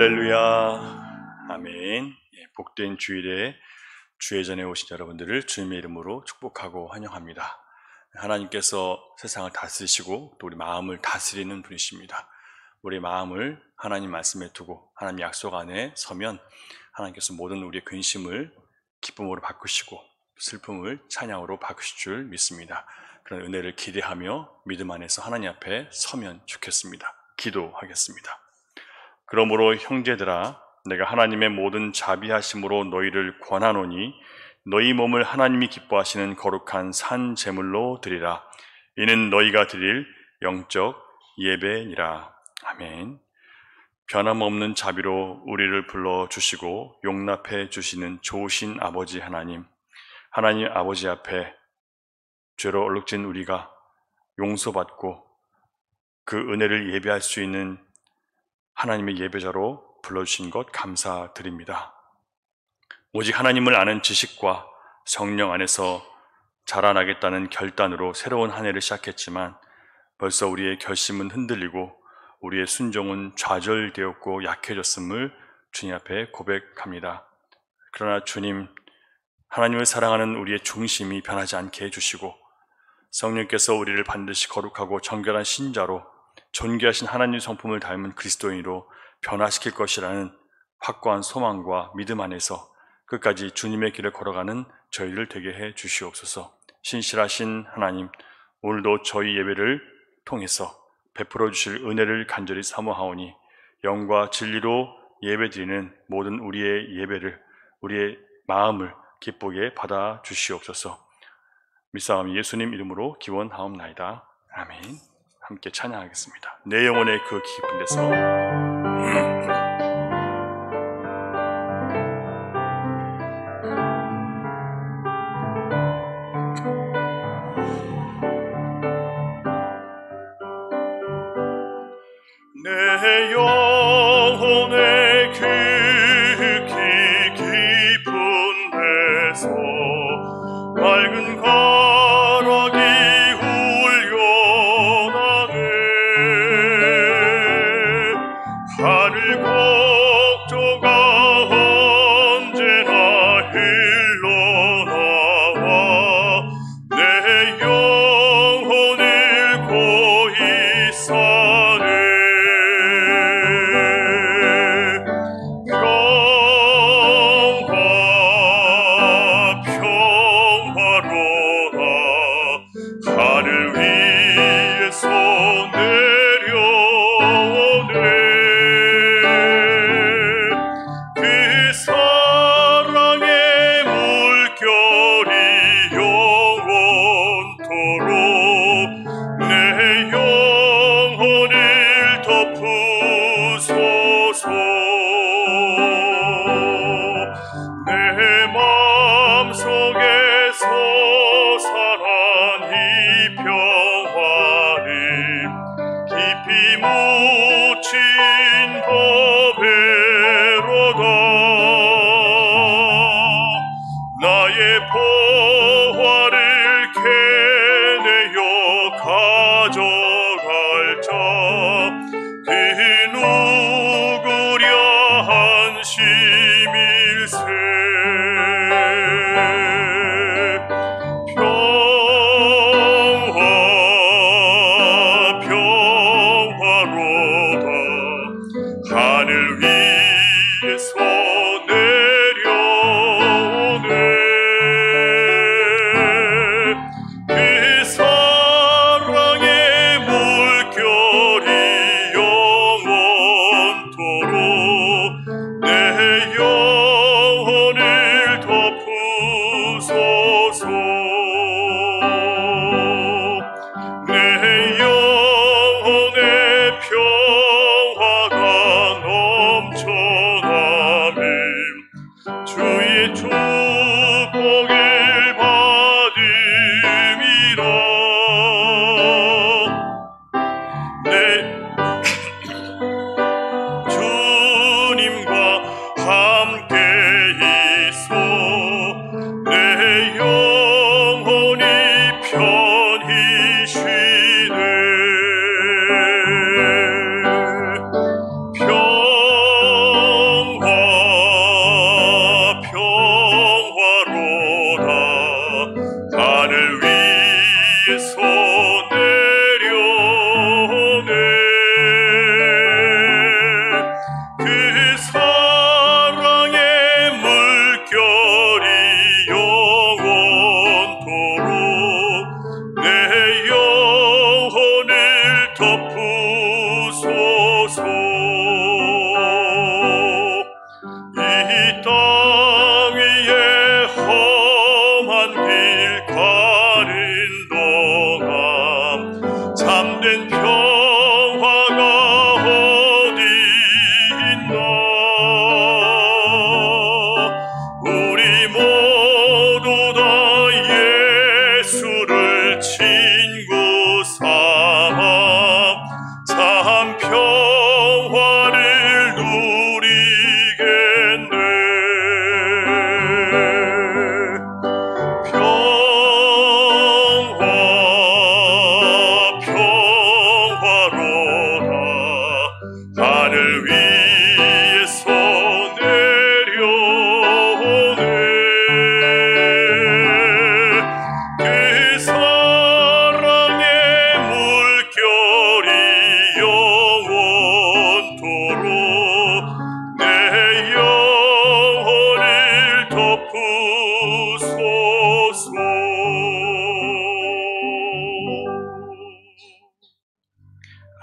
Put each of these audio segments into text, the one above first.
할렐루야. 아멘. 복된 주일에 주의 전에 오신 여러분들을 주님의 이름으로 축복하고 환영합니다. 하나님께서 세상을 다스리시고 또 우리 마음을 다스리는 분이십니다. 우리 마음을 하나님 말씀에 두고 하나님 약속 안에 서면 하나님께서 모든 우리의 근심을 기쁨으로 바꾸시고 슬픔을 찬양으로 바꾸실 줄 믿습니다. 그런 은혜를 기대하며 믿음 안에서 하나님 앞에 서면 좋겠습니다. 기도하겠습니다. 그러므로 형제들아, 내가 하나님의 모든 자비하심으로 너희를 권하노니 너희 몸을 하나님이 기뻐하시는 거룩한 산 제물로 드리라. 이는 너희가 드릴 영적 예배니라. 아멘. 변함없는 자비로 우리를 불러주시고 용납해 주시는 좋으신 아버지 하나님 아버지 앞에 죄로 얼룩진 우리가 용서받고 그 은혜를 예배할 수 있는 하나님의 예배자로 불러주신 것 감사드립니다. 오직 하나님을 아는 지식과 성령 안에서 자라나겠다는 결단으로 새로운 한 해를 시작했지만 벌써 우리의 결심은 흔들리고 우리의 순종은 좌절되었고 약해졌음을 주님 앞에 고백합니다. 그러나 주님, 하나님을 사랑하는 우리의 중심이 변하지 않게 해주시고 성령께서 우리를 반드시 거룩하고 정결한 신자로 존귀하신 하나님 성품을 닮은 그리스도인으로 변화시킬 것이라는 확고한 소망과 믿음 안에서 끝까지 주님의 길을 걸어가는 저희를 되게 해 주시옵소서. 신실하신 하나님, 오늘도 저희 예배를 통해서 베풀어 주실 은혜를 간절히 사모하오니 영과 진리로 예배드리는 모든 우리의 예배를, 우리의 마음을 기쁘게 받아 주시옵소서. 믿사오니 예수님 이름으로 기원하옵나이다. 아멘. 함께 찬양하겠습니다. 내 영혼의 그 깊은 데서 내 영혼의 깊은 데서 맑은 가락이 하늘 곡조가 언제나 흘러나와 내 영혼을 고이 싸네. 평화로다 하늘 위에서 내려오네. 그 사랑의 물결이 영원토록 내 영혼을 덮으소서. 내 마음속에서 살아 이 평화를 깊이 묻힌 법에로다. 나의 보화를 캐내어 가져갈 자 그 누구랴 한심일세. 평화로다 하늘 위에서 내려오네. 그 사랑의 물결이 영원토록 내 영혼을 덮으소서. 내 영혼의 평화가 넘쳐나며 주의 축복을 받음이라. 내 주님과 함께 있어 내 영혼이 편히 쉬네. 덮으소서.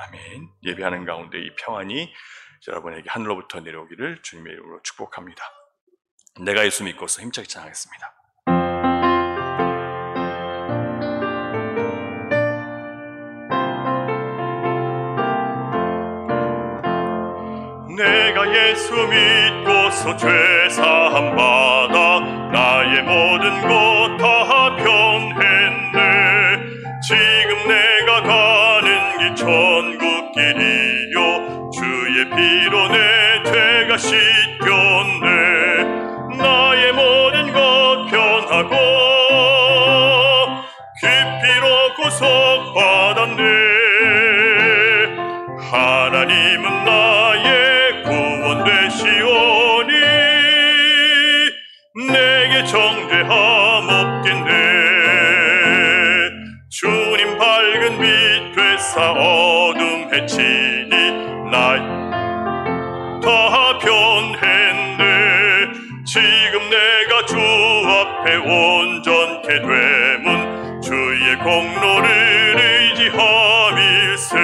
아멘. 예배하는 가운데 이 평안이 여러분에게 하늘로부터 내려오기를 주님의 이름으로 축복합니다. 내가 예수 믿고서 힘차게 찬양하겠습니다. 내가 예수 믿고서 죄사함 받아 나의 모든 것 다 변했네. 지금 내가 가는 길 천국길이요 주의 피로 내 죄가 씻겼네. 나의 모든 것 변하고 깊이로 구속받았네. 하나님은 나의 구원 되시오니 내게 정죄함 없겠네. 주님 밝은 빛 되사 어둠 해치니 나 다 변했네. 지금 내가 주 앞에 온전케 되문 주의 공로를 의지함일세.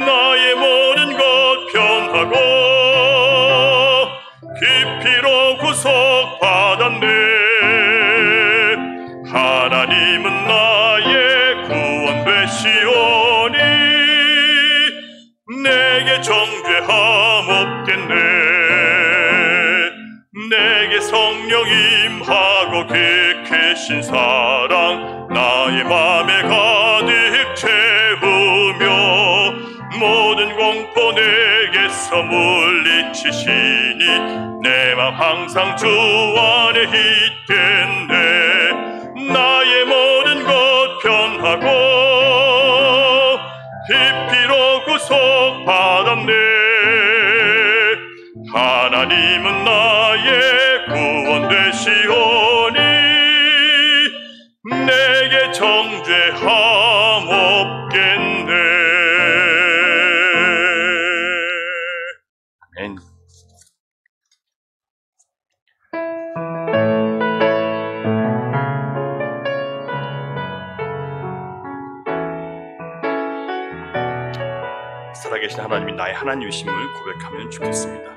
나의 모든 것 변하고 깊이로 구속받았네. 하나님은 나의 구원 되시오니 내게 정죄함 없겠네. 내게 성령 임하고 객해신 사랑 나의 맘에 가득 채우며 모든 공포 내게서 물리치시니 내 맘 항상 주 안에 있겠네. 나의 모든 것 변하고 깊이로 구속받았네. 하나님은 나의 구원 되시오니 내게 정죄함 없겠네. 아멘. 살아계신 하나님이 나의 하나님이심을 고백하면 좋겠습니다.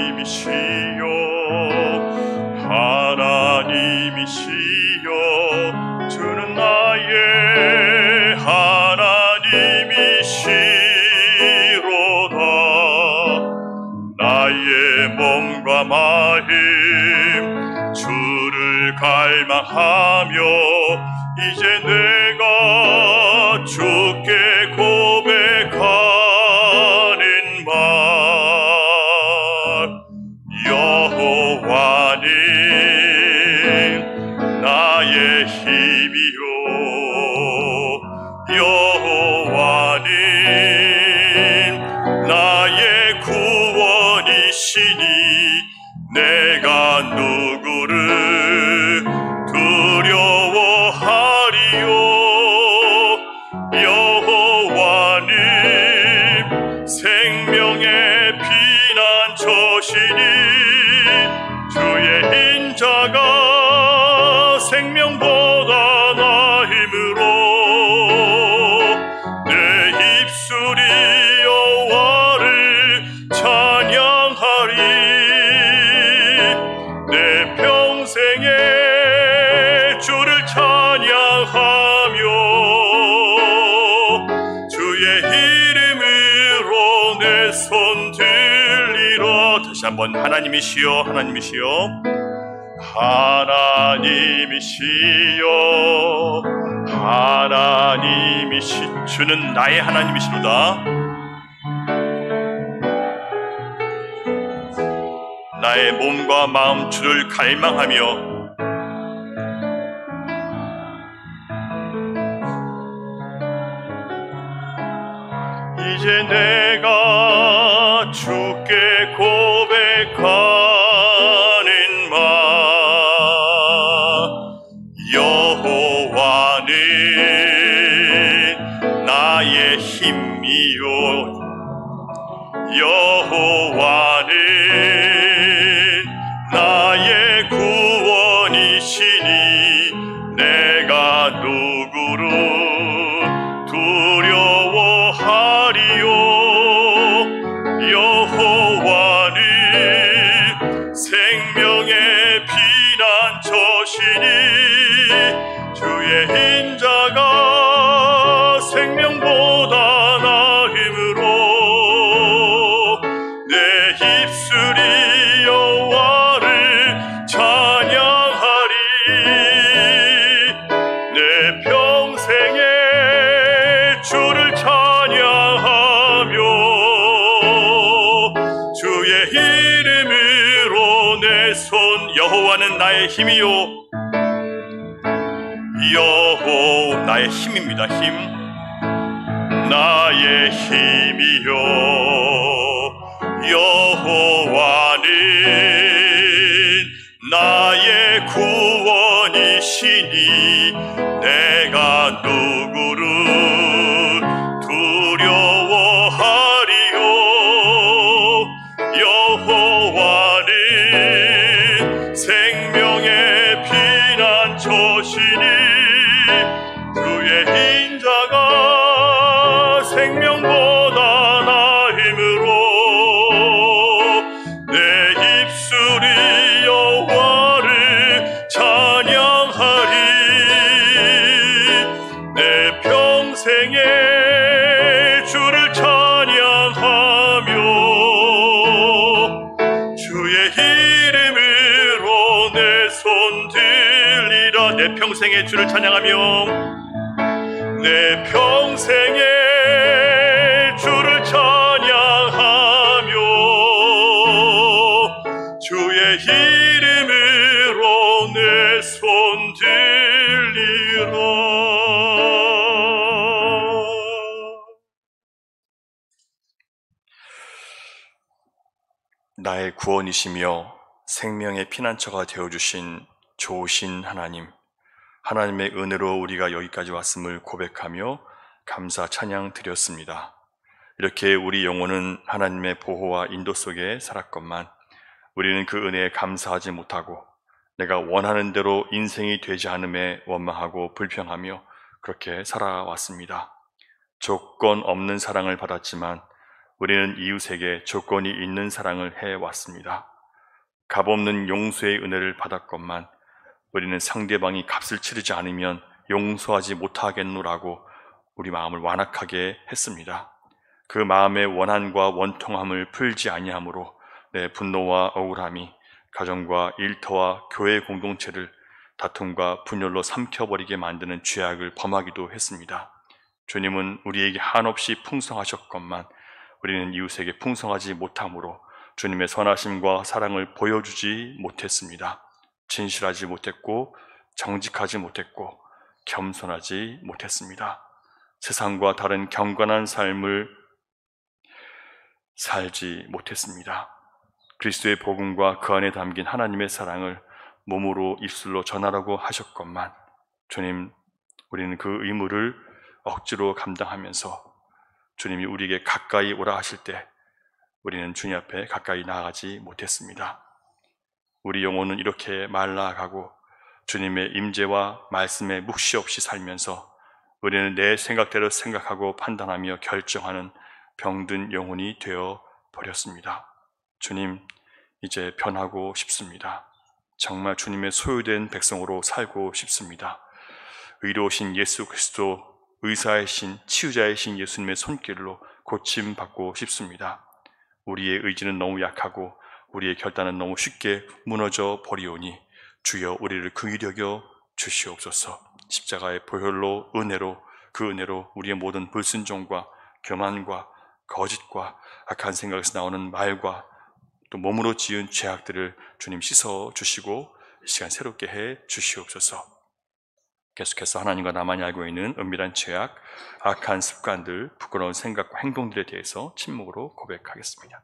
하나님이시여 하나님이시여 주는 나의 하나님이시로다. 나의 몸과 마음 주를 갈망하며 이제 내가 주께 고백하는 말 여호와는 나의 힘이요 여호와는 나의 구원이시니 내가 누구를 두려워하리요. 여호와는 생명의 피난처시니 주의 인자가 생명보다 나음으로 내 입술이 여호와를 찬양하리. 내 평생에 주를 찬양하며 주의 이름으로 내 손 들리라. 다시 한번 하나님이시여 하나님이시여 하나님이시여 하나님이시 주는 나의 하나님이시로다. 나의 몸과 마음 주를 갈망하며 이제 내가 주께 고백하는 말 여호와는 나의 힘이요 여호와는 나의 구원이시니 내가 누구를 두려워하리요. 여호와는 생명의 피난처시니 주의 인자가 생명보다 나음으로 내 입술이 여호와를 찬양하리. 내 평생에 주를 찬양하며 주의 이름으로 내 손. 여호와는 나의 힘이요. 나의 힘입니다. 힘. 나의 힘이요. 여호와는 나의 구원이시니 내가 누구를 두려워하리요. 여호와는 생명의 피난처시니 주의 인자가 생명보다 나음으로 내 입술이 여호와를 찬양하리. 내 평생에 주를 찬양하며 주의 이름으로 내 손 들리라. 내 평생에 주를 찬양하며 내 평생에 주를 찬양하며 주의 이름으로 내 손 들리라. 나의 구원이시며 생명의 피난처가 되어주신 좋으신 하나님, 하나님의 은혜로 우리가 여기까지 왔음을 고백하며 감사 찬양 드렸습니다. 이렇게 우리 영혼은 하나님의 보호와 인도 속에 살았건만 우리는 그 은혜에 감사하지 못하고 내가 원하는 대로 인생이 되지 않음에 원망하고 불평하며 그렇게 살아왔습니다. 조건 없는 사랑을 받았지만 우리는 이웃에게 조건이 있는 사랑을 해왔습니다. 값없는 용서의 은혜를 받았건만 우리는 상대방이 값을 치르지 않으면 용서하지 못하겠노라고 우리 마음을 완악하게 했습니다. 그 마음의 원한과 원통함을 풀지 아니하므로 내 분노와 억울함이 가정과 일터와 교회 공동체를 다툼과 분열로 삼켜버리게 만드는 죄악을 범하기도 했습니다. 주님은 우리에게 한없이 풍성하셨건만 우리는 이웃에게 풍성하지 못함으로 주님의 선하심과 사랑을 보여주지 못했습니다. 진실하지 못했고 정직하지 못했고 겸손하지 못했습니다. 세상과 다른 경건한 삶을 살지 못했습니다. 그리스도의 복음과 그 안에 담긴 하나님의 사랑을 몸으로 입술로 전하라고 하셨건만 주님, 우리는 그 의무를 억지로 감당하면서 주님이 우리에게 가까이 오라 하실 때 우리는 주님 앞에 가까이 나아가지 못했습니다. 우리 영혼은 이렇게 말라가고 주님의 임재와 말씀에 묵시 없이 살면서 우리는 내 생각대로 생각하고 판단하며 결정하는 병든 영혼이 되어 버렸습니다. 주님, 이제 변하고 싶습니다. 정말 주님의 소유된 백성으로 살고 싶습니다. 의로우신 예수 그리스도, 의사이신 치유자이신 예수님의 손길로 고침받고 싶습니다. 우리의 의지는 너무 약하고 우리의 결단은 너무 쉽게 무너져 버리오니 주여 우리를 긍휼히 여겨 주시옵소서. 십자가의 보혈로 은혜로 그 은혜로 우리의 모든 불순종과 교만과 거짓과 악한 생각에서 나오는 말과 또 몸으로 지은 죄악들을 주님 씻어 주시고 이 시간 새롭게 해 주시옵소서. 계속해서 하나님과 나만이 알고 있는 은밀한 죄악, 악한 습관들, 부끄러운 생각과 행동들에 대해서 침묵으로 고백하겠습니다.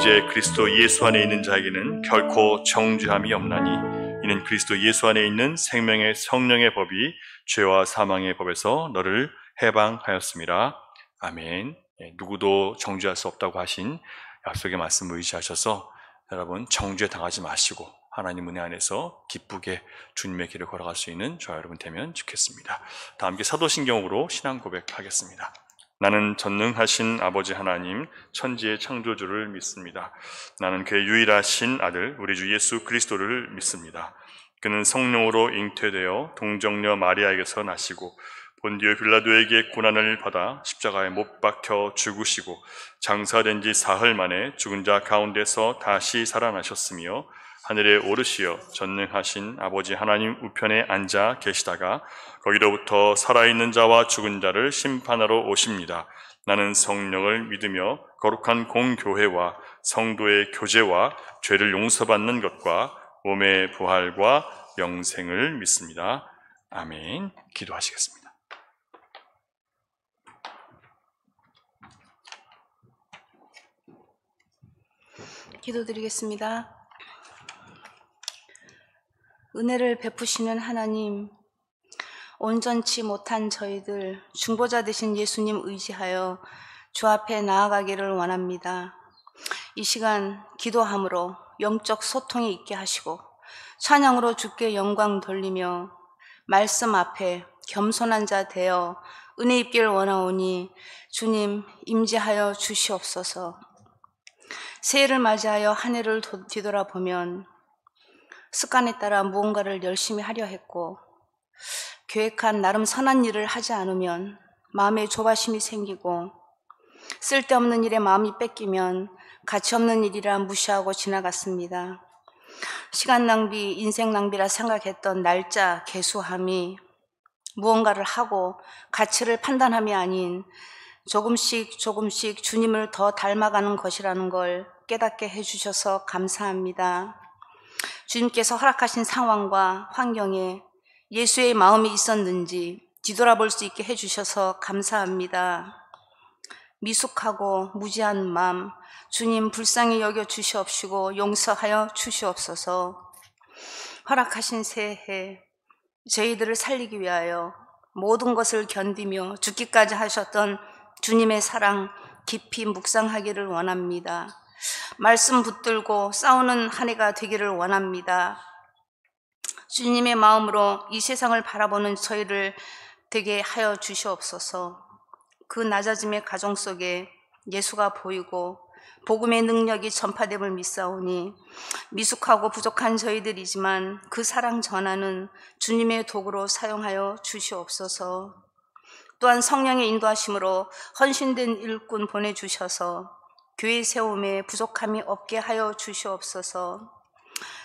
오직 그리스도 예수 안에 있는 자에게는 결코 정죄함이 없나니 이는 그리스도 예수 안에 있는 생명의 성령의 법이 죄와 사망의 법에서 너를 해방하였습니다. 아멘. 누구도 정죄할 수 없다고 하신 약속의 말씀을 의지하셔서 여러분 정죄 당하지 마시고 하나님 은혜 안에서 기쁘게 주님의 길을 걸어갈 수 있는 저와 여러분 되면 좋겠습니다. 다 함께 사도신경으로 신앙 고백하겠습니다. 나는 전능하신 아버지 하나님 천지의 창조주를 믿습니다. 나는 그의 유일하신 아들 우리 주 예수 그리스도를 믿습니다. 그는 성령으로 잉태되어 동정녀 마리아에게서 나시고 본디오 빌라도에게 고난을 받아 십자가에 못 박혀 죽으시고 장사된 지 사흘 만에 죽은 자 가운데서 다시 살아나셨으며 하늘에 오르시어 전능하신 아버지 하나님 우편에 앉아 계시다가 거기로부터 살아있는 자와 죽은 자를 심판하러 오십니다. 나는 성령을 믿으며 거룩한 공교회와 성도의 교제와 죄를 용서받는 것과 몸의 부활과 영생을 믿습니다. 아멘. 기도하시겠습니다. 기도드리겠습니다. 은혜를 베푸시는 하나님, 온전치 못한 저희들 중보자 되신 예수님 의지하여 주 앞에 나아가기를 원합니다. 이 시간 기도함으로 영적 소통이 있게 하시고 찬양으로 주께 영광 돌리며 말씀 앞에 겸손한 자 되어 은혜 입기를 원하오니 주님 임재하여 주시옵소서. 새해를 맞이하여 한 해를 뒤돌아보면 습관에 따라 무언가를 열심히 하려 했고 계획한 나름 선한 일을 하지 않으면 마음에 조바심이 생기고 쓸데없는 일에 마음이 뺏기면 가치없는 일이라 무시하고 지나갔습니다. 시간 낭비, 인생 낭비라 생각했던 날짜 계수함이 무언가를 하고 가치를 판단함이 아닌 조금씩 주님을 더 닮아가는 것이라는 걸 깨닫게 해주셔서 감사합니다. 주님께서 허락하신 상황과 환경에 예수의 마음이 있었는지 뒤돌아볼 수 있게 해주셔서 감사합니다. 미숙하고 무지한 마음 주님 불쌍히 여겨 주시옵시고 용서하여 주시옵소서. 허락하신 새해 저희들을 살리기 위하여 모든 것을 견디며 죽기까지 하셨던 주님의 사랑 깊이 묵상하기를 원합니다. 말씀 붙들고 싸우는 한 해가 되기를 원합니다. 주님의 마음으로 이 세상을 바라보는 저희를 되게 하여 주시옵소서. 그 낮아짐의 가정 속에 예수가 보이고 복음의 능력이 전파됨을 믿사오니 미숙하고 부족한 저희들이지만 그 사랑 전하는 주님의 도구로 사용하여 주시옵소서. 또한 성령의 인도하심으로 헌신된 일꾼 보내주셔서 교회 세움에 부족함이 없게 하여 주시옵소서.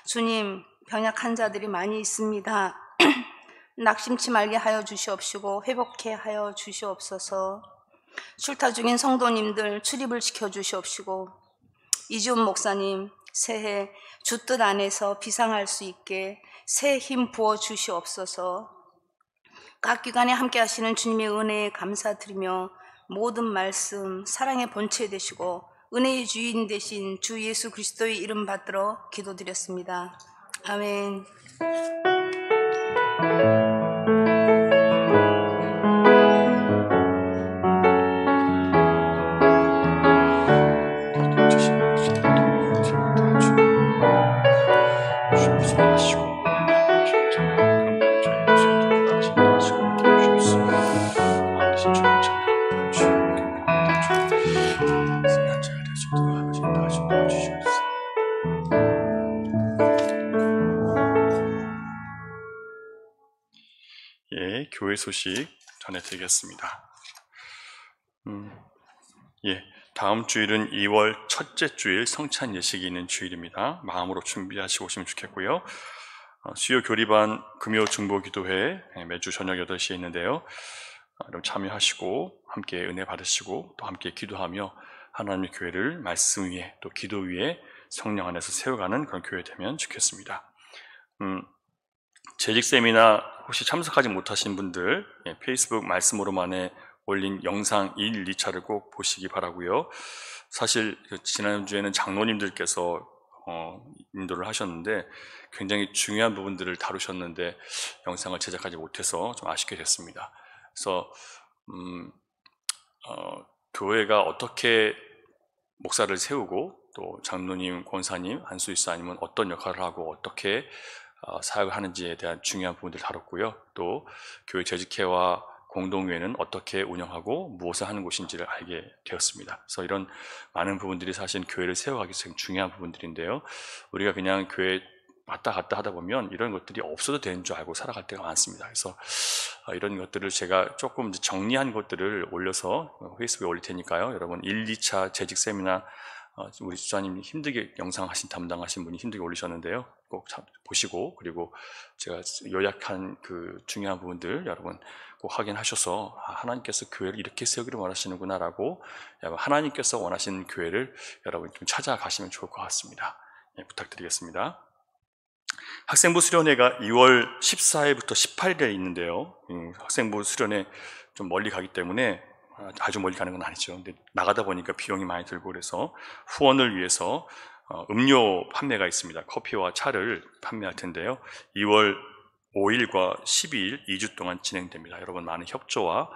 주님, 병약한 자들이 많이 있습니다. 낙심치 말게 하여 주시옵시고 회복해 하여 주시옵소서. 출타 중인 성도님들 출입을 지켜 주시옵시고 이지훈 목사님 새해 주 뜻 안에서 비상할 수 있게 새 힘 부어 주시옵소서. 각 기관에 함께 하시는 주님의 은혜에 감사드리며 모든 말씀 사랑의 본체 되시고 은혜의 주인 되신 주 예수 그리스도의 이름 받들어 기도드렸습니다. 아멘. 예, 교회 소식 전해드리겠습니다. 다음 주일은 2월 첫째 주일 성찬 예식이 있는 주일입니다. 마음으로 준비하시고 오시면 좋겠고요. 수요 교리반 금요 중보기도회 매주 저녁 8시에 있는데요. 여러분 참여하시고 함께 은혜 받으시고 또 함께 기도하며 하나님의 교회를 말씀 위에 또 기도 위에 성령 안에서 세워가는 그런 교회 되면 좋겠습니다. 재직세미나 혹시 참석하지 못하신 분들 페이스북 말씀으로만의 올린 영상 1, 2차를 꼭 보시기 바라고요. 사실 지난주에는 장로님들께서 인도를 하셨는데 굉장히 중요한 부분들을 다루셨는데 영상을 제작하지 못해서 좀 아쉽게 됐습니다. 그래서 교회가 어떻게 목사를 세우고 또 장로님, 권사님, 한수이사님은 어떤 역할을 하고 어떻게 사역을 하는지에 대한 중요한 부분들을 다뤘고요. 또 교회 재직회와 공동회는 어떻게 운영하고 무엇을 하는 곳인지를 알게 되었습니다. 그래서 이런 많은 부분들이 사실 교회를 세워가기 위해서 중요한 부분들인데요. 우리가 그냥 교회 왔다 갔다 하다 보면 이런 것들이 없어도 되는 줄 알고 살아갈 때가 많습니다. 그래서 이런 것들을 제가 조금 정리한 것들을 올려서 페이스북에 올릴 테니까요. 여러분 1, 2차 재직 세미나 우리 주사님 힘들게 영상 담당하신 분이 힘들게 올리셨는데요. 꼭 보시고 그리고 제가 요약한 그 중요한 부분들 여러분 꼭 확인하셔서 하나님께서 교회를 이렇게 세우기를 원하시는구나 라고 하나님께서 원하시는 교회를 여러분 좀 찾아가시면 좋을 것 같습니다. 부탁드리겠습니다. 학생부 수련회가 2월 14일부터 18일에 있는데요. 학생부 수련회 좀 멀리 가기 때문에 아주 멀리 가는 건 아니죠. 근데 나가다 보니까 비용이 많이 들고 그래서 후원을 위해서 음료 판매가 있습니다. 커피와 차를 판매할 텐데요. 2월 5일과 12일 2주 동안 진행됩니다. 여러분 많은 협조와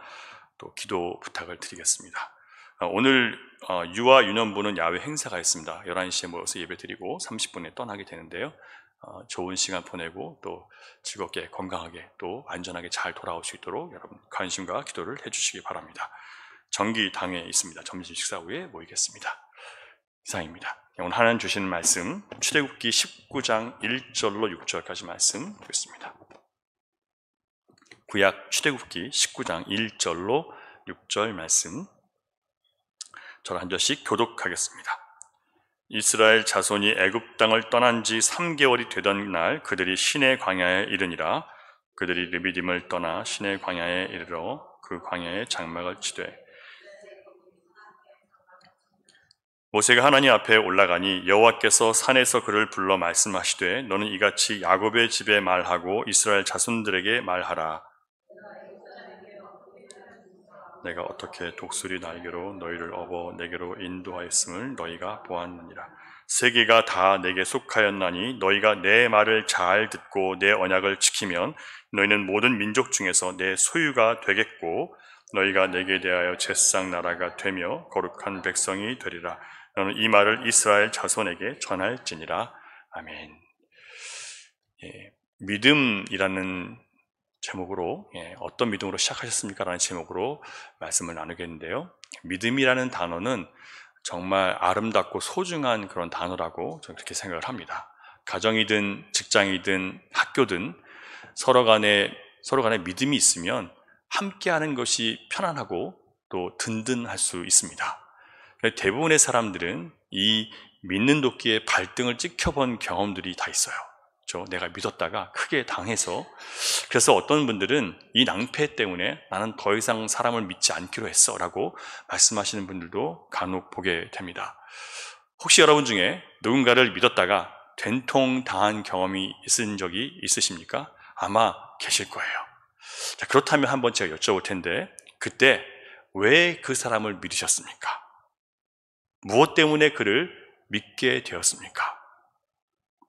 또 기도 부탁을 드리겠습니다. 오늘 유아 유년부는 야외 행사가 있습니다. 11시에 모여서 예배드리고 30분에 떠나게 되는데요. 좋은 시간 보내고 또 즐겁게 건강하게 또 안전하게 잘 돌아올 수 있도록 여러분 관심과 기도를 해주시기 바랍니다. 정기당회에 있습니다. 점심 식사 후에 모이겠습니다. 이상입니다. 오늘 하나님 주시는 말씀 출애굽기 19장 1절로 6절까지 말씀 보겠습니다. 구약 출애굽기 19장 1절로 6절 말씀 저를 한 절씩 교독하겠습니다. 이스라엘 자손이 애굽 땅을 떠난 지 3개월이 되던 날 그들이 시내 광야에 이르니라. 그들이 르비딤을 떠나 시내 광야에 이르러 그 광야에 장막을 치되 모세가 하나님 앞에 올라가니 여호와께서 산에서 그를 불러 말씀하시되 너는 이같이 야곱의 집에 말하고 이스라엘 자손들에게 말하라. 내가 어떻게 독수리 날개로 너희를 업어 내게로 인도하였음을 너희가 보았느니라. 세계가 다 내게 속하였나니 너희가 내 말을 잘 듣고 내 언약을 지키면 너희는 모든 민족 중에서 내 소유가 되겠고 너희가 내게 대하여 제사장 나라가 되며 거룩한 백성이 되리라. 너는 이 말을 이스라엘 자손에게 전할지니라. 아멘. 믿음이라는 제목으로 어떤 믿음으로 시작하셨습니까? 라는 제목으로 말씀을 나누겠는데요. 믿음이라는 단어는 정말 아름답고 소중한 그런 단어라고 저는 그렇게 생각을 합니다. 가정이든 직장이든 학교든 서로 간에 믿음이 있으면 함께하는 것이 편안하고 또 든든할 수 있습니다. 대부분의 사람들은 이 믿는 도끼에 발등을 찍혀본 경험들이 다 있어요. 내가 믿었다가 크게 당해서 그래서 어떤 분들은 이 낭패 때문에 나는 더 이상 사람을 믿지 않기로 했어 라고 말씀하시는 분들도 간혹 보게 됩니다. 혹시 여러분 중에 누군가를 믿었다가 된통 당한 경험이 있은 적이 있으십니까? 아마 계실 거예요. 자, 그렇다면 한번 제가 여쭤볼 텐데 그때 왜 그 사람을 믿으셨습니까? 무엇 때문에 그를 믿게 되었습니까?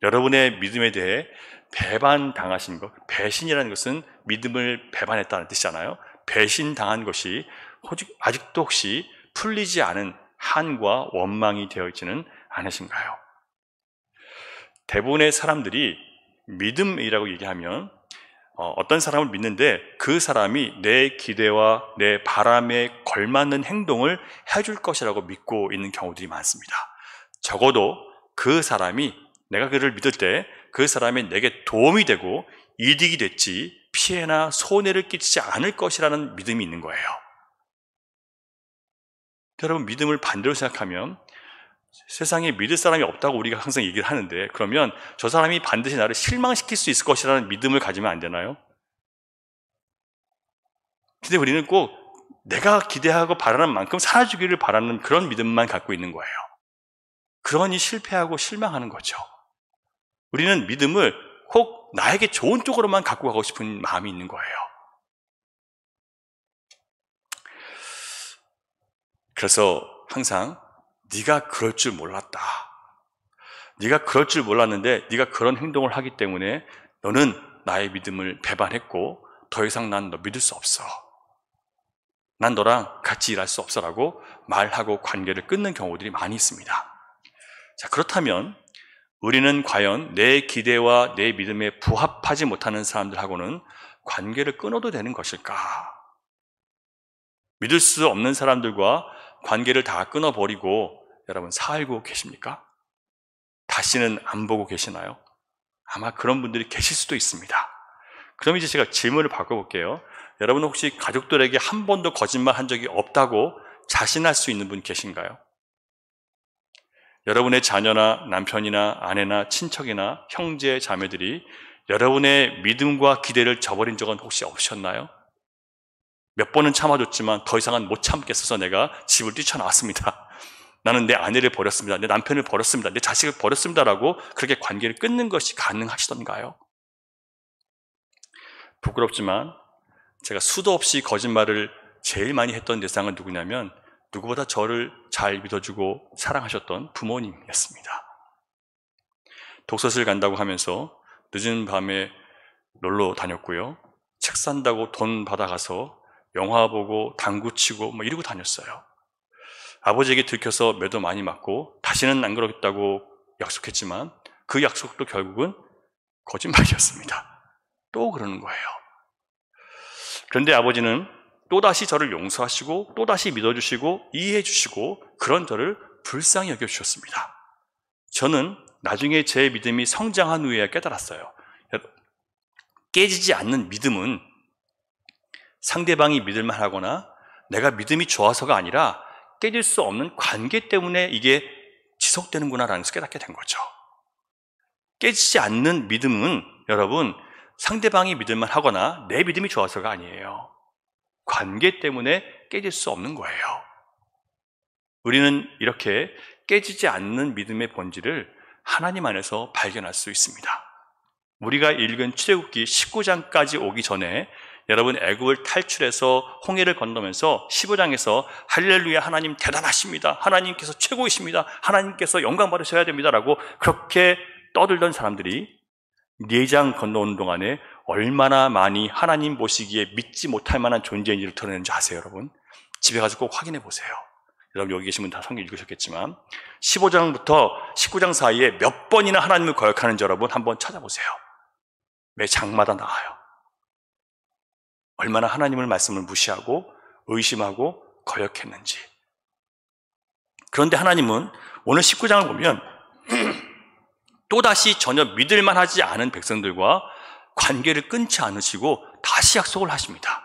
여러분의 믿음에 대해 배반당하신 것, 배신이라는 것은 믿음을 배반했다는 뜻이잖아요. 배신당한 것이 아직도 혹시 풀리지 않은 한과 원망이 되어 있지는 않으신가요? 대부분의 사람들이 믿음이라고 얘기하면 어떤 사람을 믿는데 그 사람이 내 기대와 내 바람에 걸맞는 행동을 해줄 것이라고 믿고 있는 경우들이 많습니다. 적어도 그 사람이 내가 그를 믿을 때 그 사람이 내게 도움이 되고 이득이 됐지 피해나 손해를 끼치지 않을 것이라는 믿음이 있는 거예요. 여러분 믿음을 반대로 생각하면 세상에 믿을 사람이 없다고 우리가 항상 얘기를 하는데 그러면 저 사람이 반드시 나를 실망시킬 수 있을 것이라는 믿음을 가지면 안 되나요? 근데 우리는 꼭 내가 기대하고 바라는 만큼 살아주기를 바라는 그런 믿음만 갖고 있는 거예요. 그러니 실패하고 실망하는 거죠. 우리는 믿음을 꼭 나에게 좋은 쪽으로만 갖고 가고 싶은 마음이 있는 거예요. 그래서 항상 네가 그럴 줄 몰랐다. 네가 그럴 줄 몰랐는데 네가 그런 행동을 하기 때문에 너는 나의 믿음을 배반했고 더 이상 난 너 믿을 수 없어. 난 너랑 같이 일할 수 없어라고 말하고 관계를 끊는 경우들이 많이 있습니다. 자, 그렇다면 우리는 과연 내 기대와 내 믿음에 부합하지 못하는 사람들하고는 관계를 끊어도 되는 것일까? 믿을 수 없는 사람들과 관계를 다 끊어버리고 여러분 살고 계십니까? 다시는 안 보고 계시나요? 아마 그런 분들이 계실 수도 있습니다. 그럼 이제 제가 질문을 바꿔볼게요. 여러분 혹시 가족들에게 한 번도 거짓말 한 적이 없다고 자신할 수 있는 분 계신가요? 여러분의 자녀나 남편이나 아내나 친척이나 형제, 자매들이 여러분의 믿음과 기대를 저버린 적은 혹시 없으셨나요? 몇 번은 참아줬지만 더 이상은 못 참겠어서 내가 집을 뛰쳐나왔습니다. 나는 내 아내를 버렸습니다. 내 남편을 버렸습니다. 내 자식을 버렸습니다라고 그렇게 관계를 끊는 것이 가능하시던가요? 부끄럽지만 제가 수도 없이 거짓말을 제일 많이 했던 대상은 누구냐면 누구보다 저를 잘 믿어주고 사랑하셨던 부모님이었습니다. 독서실 간다고 하면서 늦은 밤에 놀러 다녔고요. 책 산다고 돈 받아가서 영화 보고 당구 치고 이러고 다녔어요. 아버지에게 들켜서 매도 많이 맞고 다시는 안 그러겠다고 약속했지만 그 약속도 결국은 거짓말이었습니다. 또 그러는 거예요. 그런데 아버지는 또다시 저를 용서하시고 또다시 믿어주시고 이해해주시고 그런 저를 불쌍히 여겨주셨습니다. 저는 나중에 제 믿음이 성장한 후에 깨달았어요. 깨지지 않는 믿음은 상대방이 믿을만 하거나 내가 믿음이 좋아서가 아니라 깨질 수 없는 관계 때문에 이게 지속되는구나라는 것을 깨닫게 된 거죠. 깨지지 않는 믿음은 여러분 상대방이 믿을만 하거나 내 믿음이 좋아서가 아니에요. 관계 때문에 깨질 수 없는 거예요. 우리는 이렇게 깨지지 않는 믿음의 본질을 하나님 안에서 발견할 수 있습니다. 우리가 읽은 출애굽기 19장까지 오기 전에 여러분 애굽을 탈출해서 홍해를 건너면서 15장에서 할렐루야 하나님 대단하십니다. 하나님께서 최고이십니다. 하나님께서 영광 받으셔야 됩니다라고 그렇게 떠들던 사람들이 4장 건너오는 동안에 얼마나 많이 하나님 보시기에 믿지 못할 만한 존재인지를 드러내는지 아세요, 여러분? 집에 가서 꼭 확인해 보세요. 여러분 여기 계신 분 다 성경 읽으셨겠지만 15장부터 19장 사이에 몇 번이나 하나님을 거역하는지 여러분 한번 찾아보세요. 매 장마다 나와요. 얼마나 하나님의 말씀을 무시하고 의심하고 거역했는지. 그런데 하나님은 오늘 19장을 보면 또다시 전혀 믿을만 하지 않은 백성들과 관계를 끊지 않으시고 다시 약속을 하십니다.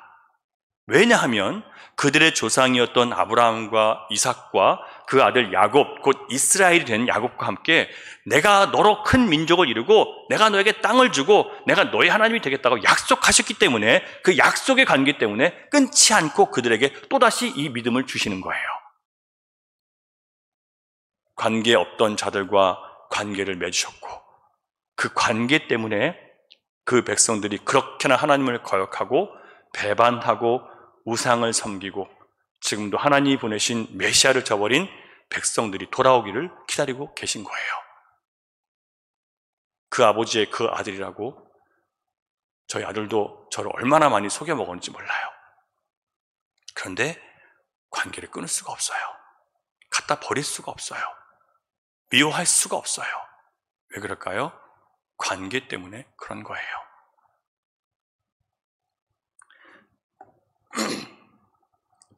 왜냐하면 그들의 조상이었던 아브라함과 이삭과 그 아들 야곱, 곧 이스라엘이 된 야곱과 함께 내가 너로 큰 민족을 이루고 내가 너에게 땅을 주고 내가 너의 하나님이 되겠다고 약속하셨기 때문에 그 약속의 관계 때문에 끊지 않고 그들에게 또다시 이 믿음을 주시는 거예요. 관계 없던 자들과 관계를 맺으셨고 그 관계 때문에 그 백성들이 그렇게나 하나님을 거역하고 배반하고 우상을 섬기고 지금도 하나님이 보내신 메시아를 저버린 백성들이 돌아오기를 기다리고 계신 거예요. 그 아버지의 그 아들이라고 저희 아들도 저를 얼마나 많이 속여먹었는지 몰라요. 그런데 관계를 끊을 수가 없어요. 갖다 버릴 수가 없어요. 미워할 수가 없어요. 왜 그럴까요? 관계 때문에 그런 거예요.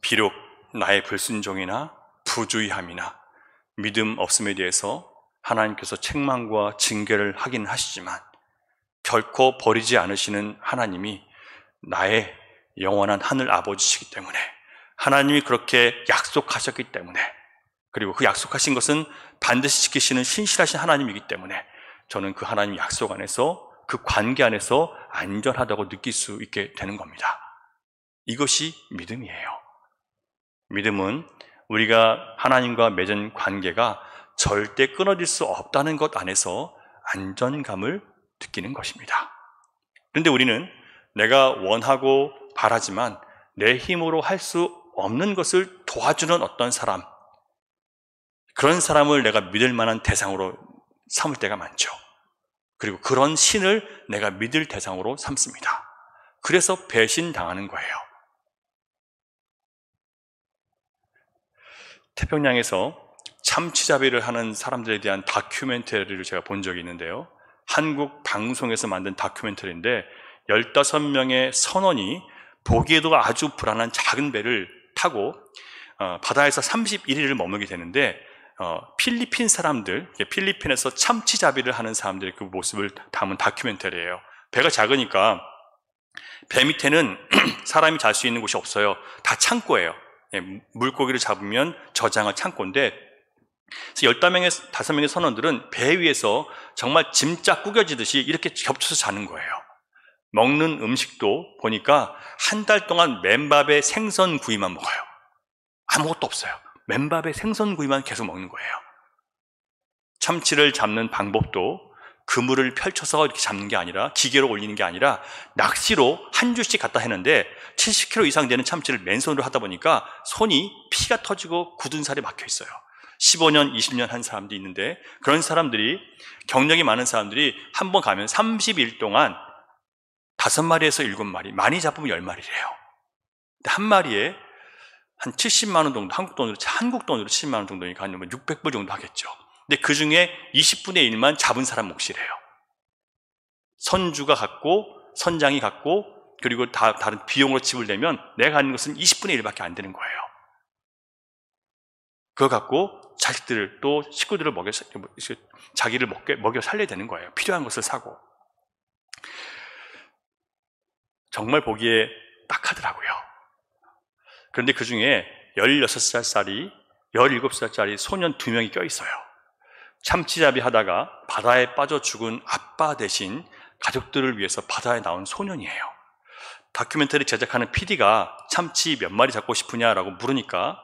비록 나의 불순종이나 부주의함이나 믿음 없음에 대해서 하나님께서 책망과 징계를 하긴 하시지만 결코 버리지 않으시는 하나님이 나의 영원한 하늘 아버지시기 때문에 하나님이 그렇게 약속하셨기 때문에 그리고 그 약속하신 것은 반드시 지키시는 신실하신 하나님이기 때문에 저는 그 하나님 약속 안에서 그 관계 안에서 안전하다고 느낄 수 있게 되는 겁니다. 이것이 믿음이에요. 믿음은 우리가 하나님과 맺은 관계가 절대 끊어질 수 없다는 것 안에서 안전감을 느끼는 것입니다. 그런데 우리는 내가 원하고 바라지만 내 힘으로 할 수 없는 것을 도와주는 어떤 사람, 그런 사람을 내가 믿을 만한 대상으로 삼을 때가 많죠. 그리고 그런 신을 내가 믿을 대상으로 삼습니다. 그래서 배신당하는 거예요. 태평양에서 참치잡이를 하는 사람들에 대한 다큐멘터리를 제가 본 적이 있는데요. 한국 방송에서 만든 다큐멘터리인데 15명의 선원이 보기에도 아주 불안한 작은 배를 타고 바다에서 31일을 머물게 되는데 필리핀 사람들, 필리핀에서 참치잡이를 하는 사람들의 그 모습을 담은 다큐멘터리예요. 배가 작으니까 배 밑에는 사람이 잘 수 있는 곳이 없어요. 다 창고예요. 물고기를 잡으면 저장할 창고인데, 그래서 15명의 선원들은 배 위에서 정말 짐짝 구겨지듯이 이렇게 겹쳐서 자는 거예요. 먹는 음식도 보니까 한 달 동안 맨밥에 생선구이만 먹어요. 아무것도 없어요. 맨밥에 생선구이만 계속 먹는 거예요. 참치를 잡는 방법도 그물을 펼쳐서 이렇게 잡는 게 아니라, 기계로 올리는 게 아니라 낚시로 한 줄씩 갖다 했는데 70kg 이상 되는 참치를 맨손으로 하다 보니까 손이 피가 터지고 굳은 살이 막혀 있어요. 15년, 20년 한 사람도 있는데, 그런 사람들이, 경력이 많은 사람들이 한 번 가면 30일 동안 5마리에서 7마리, 많이 잡으면 10마리래요. 한 마리에 한 70만 원 정도, 한국 돈으로 70만 원 정도니까 한 600불 정도 하겠죠. 근데 그 중에 20분의 1만 잡은 사람 몫이래요. 선주가 갖고, 선장이 갖고, 그리고 다른 비용으로 지불되면 내가 하는 것은 20분의 1밖에 안 되는 거예요. 그거 갖고 자식들을, 또 식구들을 자기를 먹여 살려야 되는 거예요. 필요한 것을 사고. 정말 보기에 딱하더라고요. 그런데 그 중에 16살짜리, 17살짜리 소년 2명이 껴있어요. 참치잡이 하다가 바다에 빠져 죽은 아빠 대신 가족들을 위해서 바다에 나온 소년이에요. 다큐멘터리 제작하는 PD가 참치 몇 마리 잡고 싶으냐라고 물으니까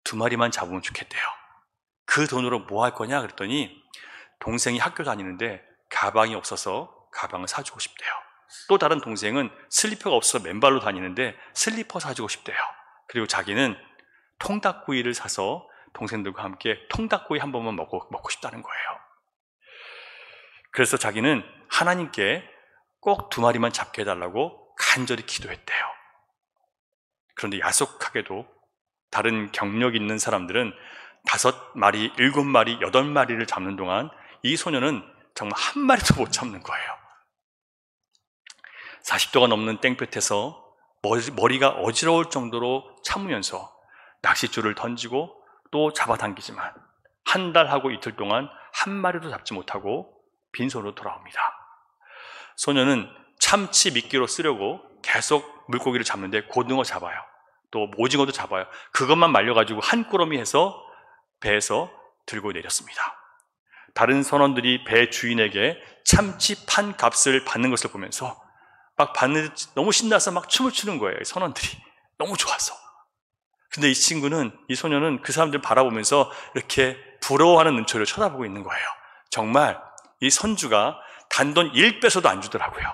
2마리만 잡으면 좋겠대요. 그 돈으로 뭐 할 거냐 그랬더니 동생이 학교 다니는데 가방이 없어서 가방을 사주고 싶대요. 또 다른 동생은 슬리퍼가 없어서 맨발로 다니는데 슬리퍼 사주고 싶대요. 그리고 자기는 통닭구이를 사서 동생들과 함께 통닭구이 한 번만 먹고 싶다는 거예요. 그래서 자기는 하나님께 꼭 2마리만 잡게 해달라고 간절히 기도했대요. 그런데 야속하게도 다른 경력 있는 사람들은 5마리, 7마리, 8마리를 잡는 동안 이 소녀는 정말 한 마리도 못 잡는 거예요. 40도가 넘는 땡볕에서 머리가 어지러울 정도로 참으면서 낚싯줄을 던지고 또 잡아당기지만 한 달하고 이틀 동안 한 마리도 잡지 못하고 빈손으로 돌아옵니다. 소녀는 참치 미끼로 쓰려고 계속 물고기를 잡는데 고등어 잡아요. 또 오징어도 잡아요. 그것만 말려가지고 한 꾸러미 해서 배에서 들고 내렸습니다. 다른 선원들이 배 주인에게 참치 판 값을 받는 것을 보면서 막 받는 너무 신나서 막 춤을 추는 거예요. 선원들이 너무 좋아서. 근데 이 소녀는 그 사람들 바라보면서 이렇게 부러워하는 눈초리를 쳐다보고 있는 거예요. 정말 이 선주가 단돈 1페소도 안 주더라고요.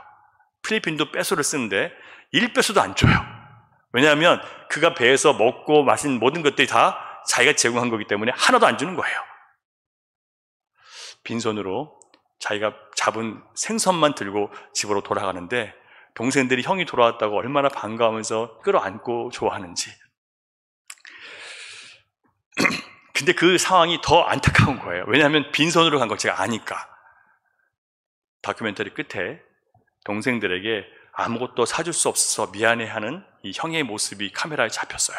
필리핀도 페소를 쓰는데 1페소도 안 줘요. 왜냐하면 그가 배에서 먹고 마신 모든 것들이 다 자기가 제공한 거기 때문에 하나도 안 주는 거예요. 빈손으로 자기가 잡은 생선만 들고 집으로 돌아가는데 동생들이 형이 돌아왔다고 얼마나 반가워하면서 끌어안고 좋아하는지. 근데 그 상황이 더 안타까운 거예요. 왜냐하면 빈손으로 간 걸 제가 아니까. 다큐멘터리 끝에 동생들에게 아무것도 사줄 수 없어서 미안해하는 이 형의 모습이 카메라에 잡혔어요.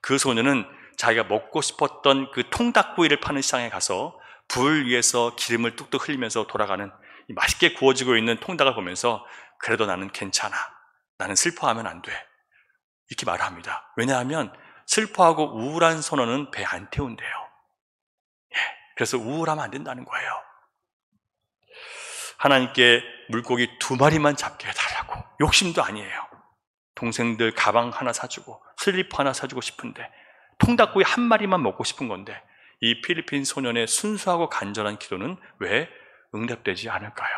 그 소녀는 자기가 먹고 싶었던 그 통닭구이를 파는 시장에 가서 불 위에서 기름을 뚝뚝 흘리면서 돌아가는 이 맛있게 구워지고 있는 통닭을 보면서 그래도 나는 괜찮아. 나는 슬퍼하면 안 돼. 이렇게 말합니다. 왜냐하면 슬퍼하고 우울한 선원은 배 안 태운대요. 그래서 우울하면 안 된다는 거예요. 하나님께 물고기 2마리만 잡게 해달라고. 욕심도 아니에요. 동생들 가방 하나 사주고 슬리퍼 하나 사주고 싶은데 통닭구이 1마리만 먹고 싶은 건데 이 필리핀 소년의 순수하고 간절한 기도는 왜 응답되지 않을까요?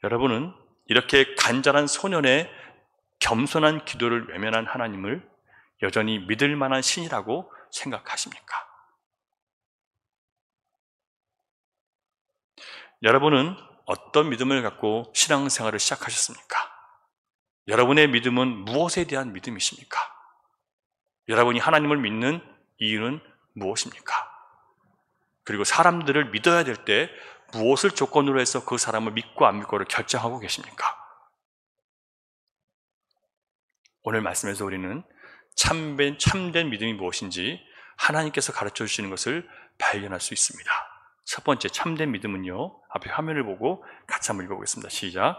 여러분은 이렇게 간절한 소년의 겸손한 기도를 외면한 하나님을 여전히 믿을 만한 신이라고 생각하십니까? 여러분은 어떤 믿음을 갖고 신앙생활을 시작하셨습니까? 여러분의 믿음은 무엇에 대한 믿음이십니까? 여러분이 하나님을 믿는 이유는 무엇입니까? 그리고 사람들을 믿어야 될 때 무엇을 조건으로 해서 그 사람을 믿고 안 믿고를 결정하고 계십니까? 오늘 말씀에서 우리는 참된 믿음이 무엇인지 하나님께서 가르쳐 주시는 것을 발견할 수 있습니다. 첫 번째 참된 믿음은요, 앞에 화면을 보고 같이 한번 읽어보겠습니다. 시작.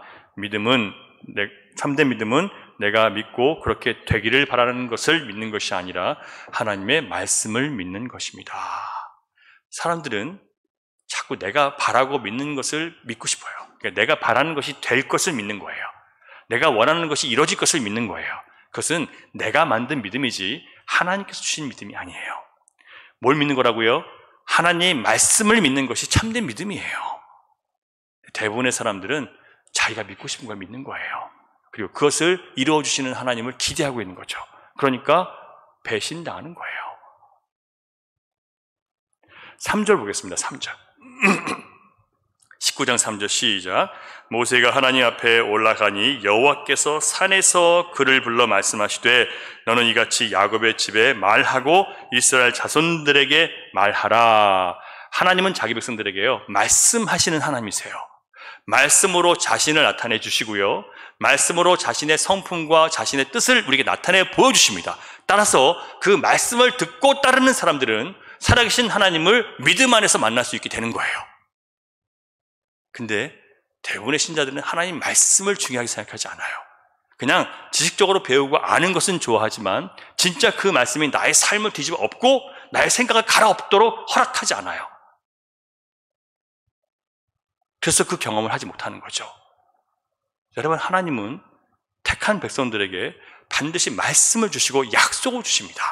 참된 믿음은 내가 믿고 그렇게 되기를 바라는 것을 믿는 것이 아니라 하나님의 말씀을 믿는 것입니다. 사람들은 자꾸 내가 바라고 믿는 것을 믿고 싶어요. 그러니까 내가 바라는 것이 될 것을 믿는 거예요. 내가 원하는 것이 이루어질 것을 믿는 거예요. 그것은 내가 만든 믿음이지 하나님께서 주신 믿음이 아니에요. 뭘 믿는 거라고요? 하나님의 말씀을 믿는 것이 참된 믿음이에요. 대부분의 사람들은 자기가 믿고 싶은 걸 믿는 거예요. 그리고 그것을 이루어주시는 하나님을 기대하고 있는 거죠. 그러니까 배신당하는 거예요. 3절 보겠습니다. 3절. 19장 3절 시작. 모세가 하나님 앞에 올라가니 여호와께서 산에서 그를 불러 말씀하시되 너는 이같이 야곱의 집에 말하고 이스라엘 자손들에게 말하라. 하나님은 자기 백성들에게요, 말씀하시는 하나님이세요. 말씀으로 자신을 나타내 주시고요, 말씀으로 자신의 성품과 자신의 뜻을 우리에게 나타내 보여주십니다. 따라서 그 말씀을 듣고 따르는 사람들은 살아계신 하나님을 믿음 안에서 만날 수 있게 되는 거예요. 근데 대부분의 신자들은 하나님 말씀을 중요하게 생각하지 않아요. 그냥 지식적으로 배우고 아는 것은 좋아하지만 진짜 그 말씀이 나의 삶을 뒤집어 엎고 나의 생각을 갈아엎도록 허락하지 않아요. 그래서 그 경험을 하지 못하는 거죠. 여러분, 하나님은 택한 백성들에게 반드시 말씀을 주시고 약속을 주십니다.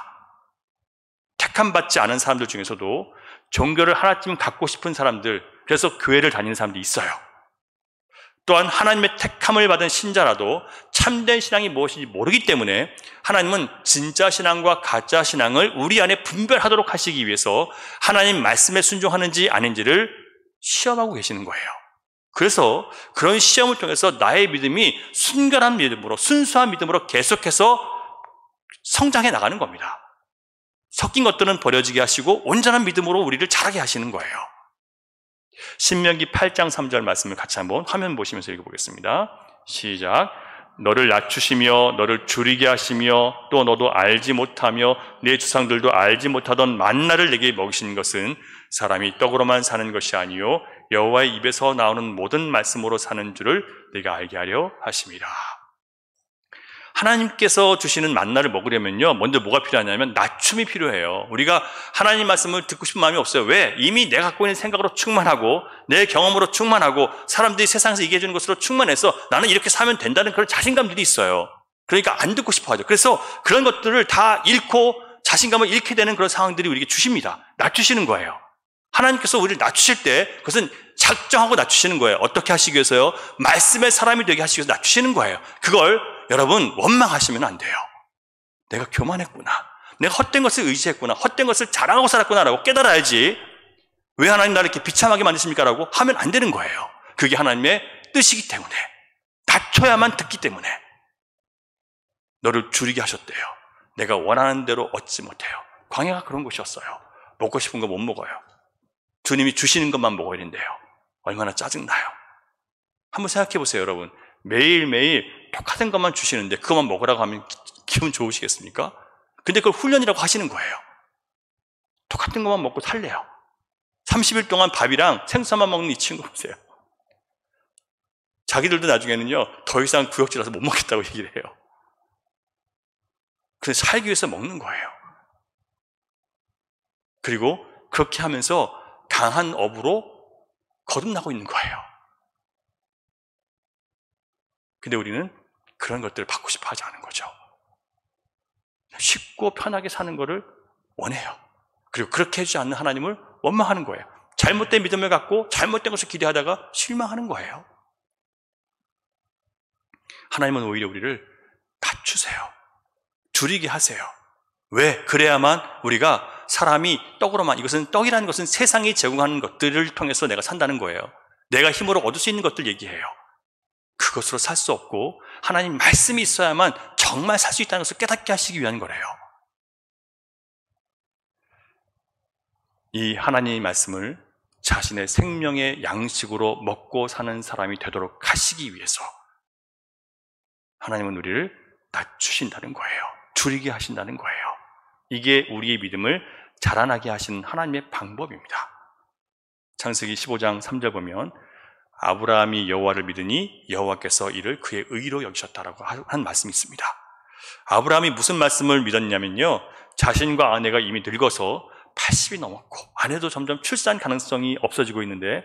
택함 받지 않은 사람들 중에서도 종교를 하나쯤 갖고 싶은 사람들, 그래서 교회를 다니는 사람들이 있어요. 또한 하나님의 택함을 받은 신자라도 참된 신앙이 무엇인지 모르기 때문에 하나님은 진짜 신앙과 가짜 신앙을 우리 안에 분별하도록 하시기 위해서 하나님 말씀에 순종하는지 아닌지를 시험하고 계시는 거예요. 그래서 그런 시험을 통해서 나의 믿음이 순결한 믿음으로, 순수한 믿음으로 계속해서 성장해 나가는 겁니다. 섞인 것들은 버려지게 하시고 온전한 믿음으로 우리를 자라게 하시는 거예요. 신명기 8장 3절 말씀을 같이 한번 화면 보시면서 읽어보겠습니다. 시작. 너를 낮추시며 너를 줄이게 하시며 또 너도 알지 못하며 네 조상들도 알지 못하던 만나를 내게 먹이시는 것은 사람이 떡으로만 사는 것이 아니요 여호와의 입에서 나오는 모든 말씀으로 사는 줄을 네가 알게 하려 하심이라. 하나님께서 주시는 만나를 먹으려면요, 먼저 뭐가 필요하냐면 낮춤이 필요해요. 우리가 하나님 말씀을 듣고 싶은 마음이 없어요. 왜? 이미 내가 갖고 있는 생각으로 충만하고 내 경험으로 충만하고 사람들이 세상에서 얘기해 주는 것으로 충만해서 나는 이렇게 사면 된다는 그런 자신감들이 있어요. 그러니까 안 듣고 싶어 하죠. 그래서 그런 것들을 다 잃고 자신감을 잃게 되는 그런 상황들이 우리에게 주십니다. 낮추시는 거예요. 하나님께서 우리를 낮추실 때 그것은 작정하고 낮추시는 거예요. 어떻게 하시기 위해서요? 말씀의 사람이 되게 하시기 위해서 낮추시는 거예요. 그걸 여러분 원망하시면 안 돼요. 내가 교만했구나, 내가 헛된 것을 의지했구나, 헛된 것을 자랑하고 살았구나라고 깨달아야지. 왜 하나님 나를 이렇게 비참하게 만드십니까? 라고 하면 안 되는 거예요. 그게 하나님의 뜻이기 때문에, 낮춰야만 듣기 때문에. 너를 줄이게 하셨대요. 내가 원하는 대로 얻지 못해요. 광야가 그런 곳이었어요. 먹고 싶은 거 못 먹어요. 주님이 주시는 것만 먹어야 된대요. 얼마나 짜증나요. 한번 생각해 보세요, 여러분. 매일매일 똑같은 것만 주시는데 그것만 먹으라고 하면 기분 좋으시겠습니까? 근데 그걸 훈련이라고 하시는 거예요. 똑같은 것만 먹고 살래요. 30일 동안 밥이랑 생선만 먹는 이 친구 보세요. 자기들도 나중에는요, 더 이상 구역질라서 못 먹겠다고 얘기를 해요. 그래서 살기 위해서 먹는 거예요. 그리고 그렇게 하면서 강한 업으로 거듭나고 있는 거예요. 근데 우리는 그런 것들을 받고 싶어 하지 않은 거죠. 쉽고 편하게 사는 것을 원해요. 그리고 그렇게 해주지 않는 하나님을 원망하는 거예요. 잘못된 믿음을 갖고 잘못된 것을 기대하다가 실망하는 거예요. 하나님은 오히려 우리를 낮추세요. 줄이게 하세요. 왜? 그래야만 우리가 사람이 떡으로만, 이것은 떡이라는 것은 세상이 제공하는 것들을 통해서 내가 산다는 거예요. 내가 힘으로 얻을 수 있는 것들 얘기해요. 그것으로 살 수 없고 하나님 말씀이 있어야만 정말 살 수 있다는 것을 깨닫게 하시기 위한 거래요. 이 하나님의 말씀을 자신의 생명의 양식으로 먹고 사는 사람이 되도록 하시기 위해서 하나님은 우리를 낮추신다는 거예요. 줄이게 하신다는 거예요. 이게 우리의 믿음을 자라나게 하시는 하나님의 방법입니다. 창세기 15장 3절 보면 아브라함이 여호와를 믿으니 여호와께서 이를 그의 의로 여기셨다라고 한 말씀이 있습니다. 아브라함이 무슨 말씀을 믿었냐면요, 자신과 아내가 이미 늙어서 80이 넘었고 아내도 점점 출산 가능성이 없어지고 있는데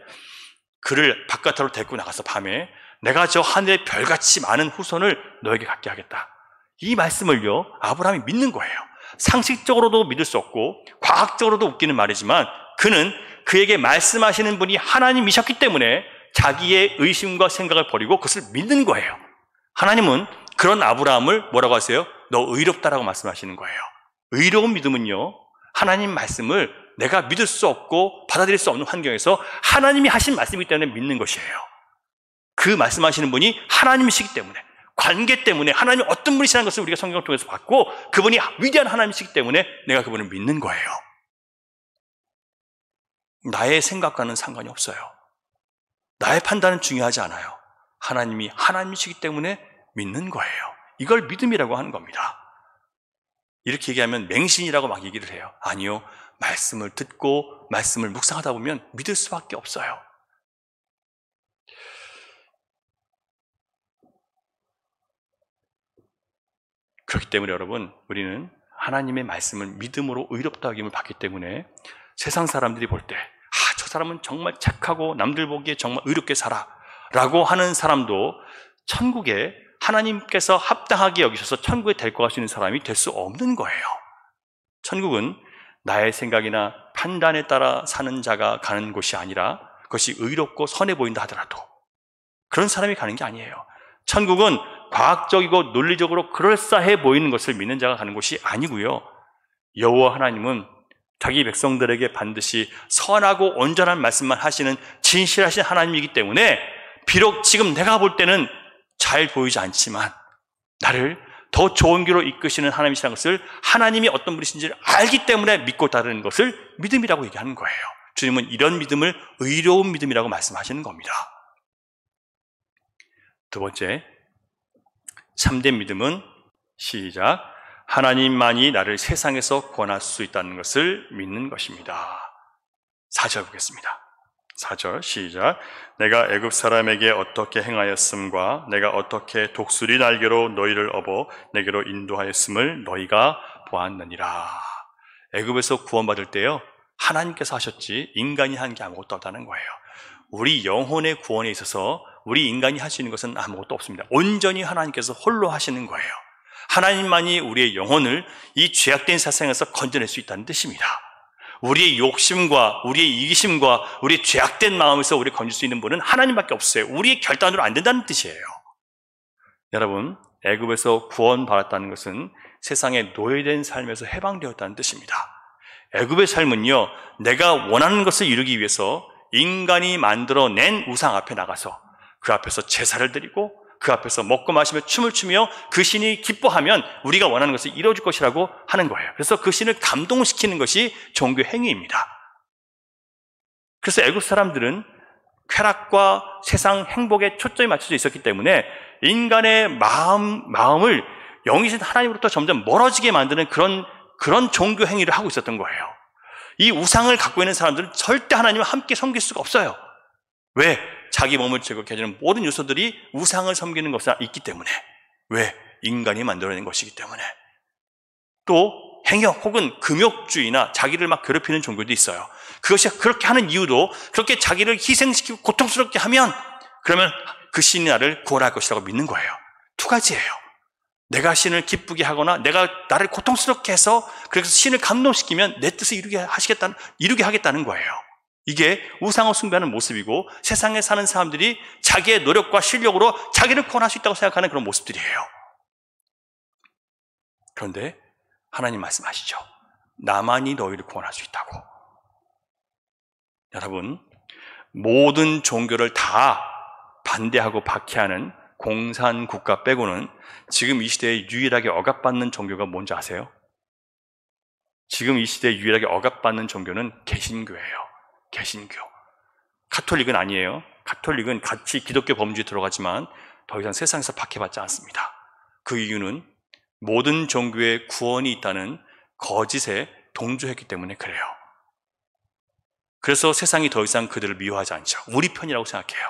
그를 바깥으로 데리고 나가서 밤에 내가 저 하늘의 별같이 많은 후손을 너에게 갖게 하겠다. 이 말씀을요 아브라함이 믿는 거예요. 상식적으로도 믿을 수 없고 과학적으로도 웃기는 말이지만 그는 그에게 말씀하시는 분이 하나님이셨기 때문에 자기의 의심과 생각을 버리고 그것을 믿는 거예요. 하나님은 그런 아브라함을 뭐라고 하세요? 너 의롭다라고 말씀하시는 거예요. 의로운 믿음은요, 하나님 말씀을 내가 믿을 수 없고 받아들일 수 없는 환경에서 하나님이 하신 말씀이기 때문에 믿는 것이에요. 그 말씀하시는 분이 하나님이시기 때문에, 관계 때문에, 하나님이 어떤 분이시라는 것을 우리가 성경을 통해서 봤고 그분이 위대한 하나님이시기 때문에 내가 그분을 믿는 거예요. 나의 생각과는 상관이 없어요. 나의 판단은 중요하지 않아요. 하나님이 하나님이시기 때문에 믿는 거예요. 이걸 믿음이라고 하는 겁니다. 이렇게 얘기하면 맹신이라고 막 얘기를 해요. 아니요, 말씀을 듣고 말씀을 묵상하다 보면 믿을 수밖에 없어요. 그렇기 때문에 여러분, 우리는 하나님의 말씀을 믿음으로 의롭다 하김을 받기 때문에 세상 사람들이 볼 때 저 사람은 정말 착하고 남들 보기에 정말 의롭게 살아 라고 하는 사람도 천국에 하나님께서 합당하게 여기셔서 천국에 데리고 갈 수 있는 사람이 될 수 없는 거예요. 천국은 나의 생각이나 판단에 따라 사는 자가 가는 곳이 아니라 그것이 의롭고 선해 보인다 하더라도 그런 사람이 가는 게 아니에요. 천국은 과학적이고 논리적으로 그럴싸해 보이는 것을 믿는 자가 가는 곳이 아니고요, 여호와 하나님은 자기 백성들에게 반드시 선하고 온전한 말씀만 하시는 진실하신 하나님이기 때문에 비록 지금 내가 볼 때는 잘 보이지 않지만 나를 더 좋은 길로 이끄시는 하나님이시라는 것을, 하나님이 어떤 분이신지를 알기 때문에 믿고 따르는 것을 믿음이라고 얘기하는 거예요. 주님은 이런 믿음을 의로운 믿음이라고 말씀하시는 겁니다. 두 번째, 참된 믿음은 시작, 하나님만이 나를 세상에서 구원할 수 있다는 것을 믿는 것입니다. 4절 보겠습니다. 4절 시작, 내가 애굽 사람에게 어떻게 행하였음과 내가 어떻게 독수리 날개로 너희를 업어 내게로 인도하였음을 너희가 보았느니라. 애굽에서 구원받을 때요, 하나님께서 하셨지 인간이 한 게 아무것도 없다는 거예요. 우리 영혼의 구원에 있어서 우리 인간이 할 수 있는 것은 아무것도 없습니다. 온전히 하나님께서 홀로 하시는 거예요. 하나님만이 우리의 영혼을 이 죄악된 세상에서 건져낼 수 있다는 뜻입니다. 우리의 욕심과 우리의 이기심과 우리의 죄악된 마음에서 우리를 건질 수 있는 분은 하나님밖에 없어요. 우리의 결단으로 안 된다는 뜻이에요. 여러분, 애굽에서 구원받았다는 것은 세상에 노예된 삶에서 해방되었다는 뜻입니다. 애굽의 삶은요, 내가 원하는 것을 이루기 위해서 인간이 만들어낸 우상 앞에 나가서 그 앞에서 제사를 드리고 그 앞에서 먹고 마시며 춤을 추며 그 신이 기뻐하면 우리가 원하는 것을 이루어줄 것이라고 하는 거예요. 그래서 그 신을 감동시키는 것이 종교 행위입니다. 그래서 애굽 사람들은 쾌락과 세상 행복에 초점이 맞춰져 있었기 때문에 인간의 마음을 영이신 하나님으로부터 점점 멀어지게 만드는 그런 종교 행위를 하고 있었던 거예요. 이 우상을 갖고 있는 사람들은 절대 하나님을 함께 섬길 수가 없어요. 왜? 자기 몸을 즐겁게 해주는 모든 요소들이 우상을 섬기는 것이 있기 때문에. 왜? 인간이 만들어낸 것이기 때문에. 또 행역 혹은 금욕주의나 자기를 막 괴롭히는 종교도 있어요. 그것이 그렇게 하는 이유도 그렇게 자기를 희생시키고 고통스럽게 하면 그러면 그 신이 나를 구원할 것이라고 믿는 거예요. 두 가지예요. 내가 신을 기쁘게 하거나 내가 나를 고통스럽게 해서 그래서 신을 감동시키면 내 뜻을 이루게 하겠다는 거예요. 이게 우상을 숭배하는 모습이고 세상에 사는 사람들이 자기의 노력과 실력으로 자기를 구원할 수 있다고 생각하는 그런 모습들이에요. 그런데 하나님 말씀하시죠. 나만이 너희를 구원할 수 있다고. 여러분, 모든 종교를 다 반대하고 박해하는 공산국가 빼고는 지금 이 시대에 유일하게 억압받는 종교가 뭔지 아세요? 지금 이 시대에 유일하게 억압받는 종교는 개신교예요. 개신교. 가톨릭은 아니에요. 가톨릭은 같이 기독교 범주에 들어가지만 더 이상 세상에서 박해받지 않습니다. 그 이유는 모든 종교에 구원이 있다는 거짓에 동조했기 때문에 그래요. 그래서 세상이 더 이상 그들을 미워하지 않죠. 우리 편이라고 생각해요.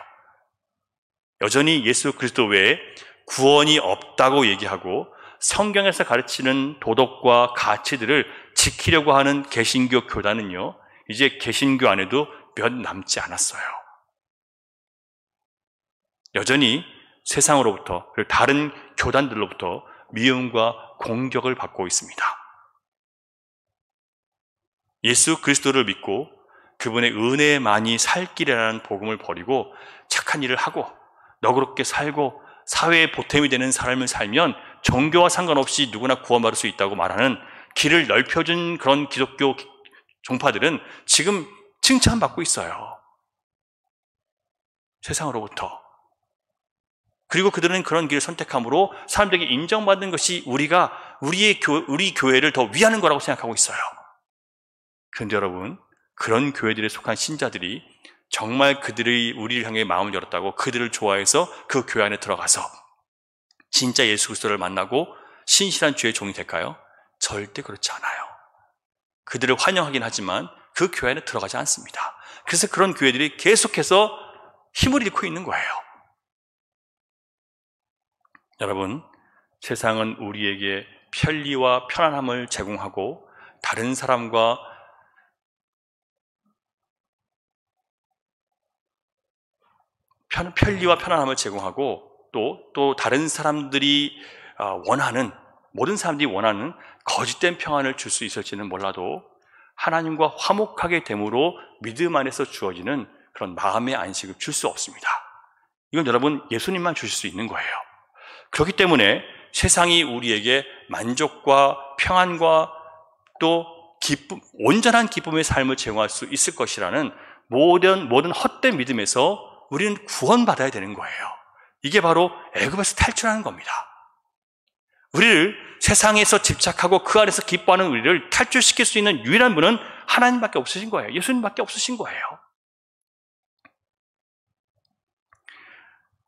여전히 예수 그리스도 외에 구원이 없다고 얘기하고 성경에서 가르치는 도덕과 가치들을 지키려고 하는 개신교 교단은요, 이제 개신교 안에도 몇 남지 않았어요. 여전히 세상으로부터 그리고 다른 교단들로부터 미움과 공격을 받고 있습니다. 예수 그리스도를 믿고 그분의 은혜만이 살 길이라는 복음을 버리고 착한 일을 하고 너그럽게 살고 사회의 보탬이 되는 삶을 살면 종교와 상관없이 누구나 구원받을 수 있다고 말하는 길을 넓혀준 그런 기독교 종파들은 지금 칭찬받고 있어요. 세상으로부터. 그리고 그들은 그런 길을 선택함으로 사람들에게 인정받는 것이 우리 교회를 더 위하는 거라고 생각하고 있어요. 그런데 여러분, 그런 교회들에 속한 신자들이 정말 그들이 우리를 향해 마음을 열었다고 그들을 좋아해서 그 교회 안에 들어가서 진짜 예수 그리스도를 만나고 신실한 주의 종이 될까요? 절대 그렇지 않아요. 그들을 환영하긴 하지만 그 교회 안에 들어가지 않습니다. 그래서 그런 교회들이 계속해서 힘을 잃고 있는 거예요. 여러분, 세상은 우리에게 편리와 편안함을 제공하고 다른 사람과 편리와 편안함을 제공하고 또 다른 사람들이 모든 사람들이 원하는 거짓된 평안을 줄 수 있을지는 몰라도 하나님과 화목하게 됨으로 믿음 안에서 주어지는 그런 마음의 안식을 줄 수 없습니다. 이건 여러분 예수님만 주실 수 있는 거예요. 그렇기 때문에 세상이 우리에게 만족과 평안과 또 기쁨, 온전한 기쁨의 삶을 제공할 수 있을 것이라는 모든 헛된 믿음에서 우리는 구원받아야 되는 거예요. 이게 바로 애굽에서 탈출하는 겁니다. 우리를 세상에서 집착하고 그 안에서 기뻐하는 우리를 탈출시킬 수 있는 유일한 분은 하나님밖에 없으신 거예요. 예수님밖에 없으신 거예요.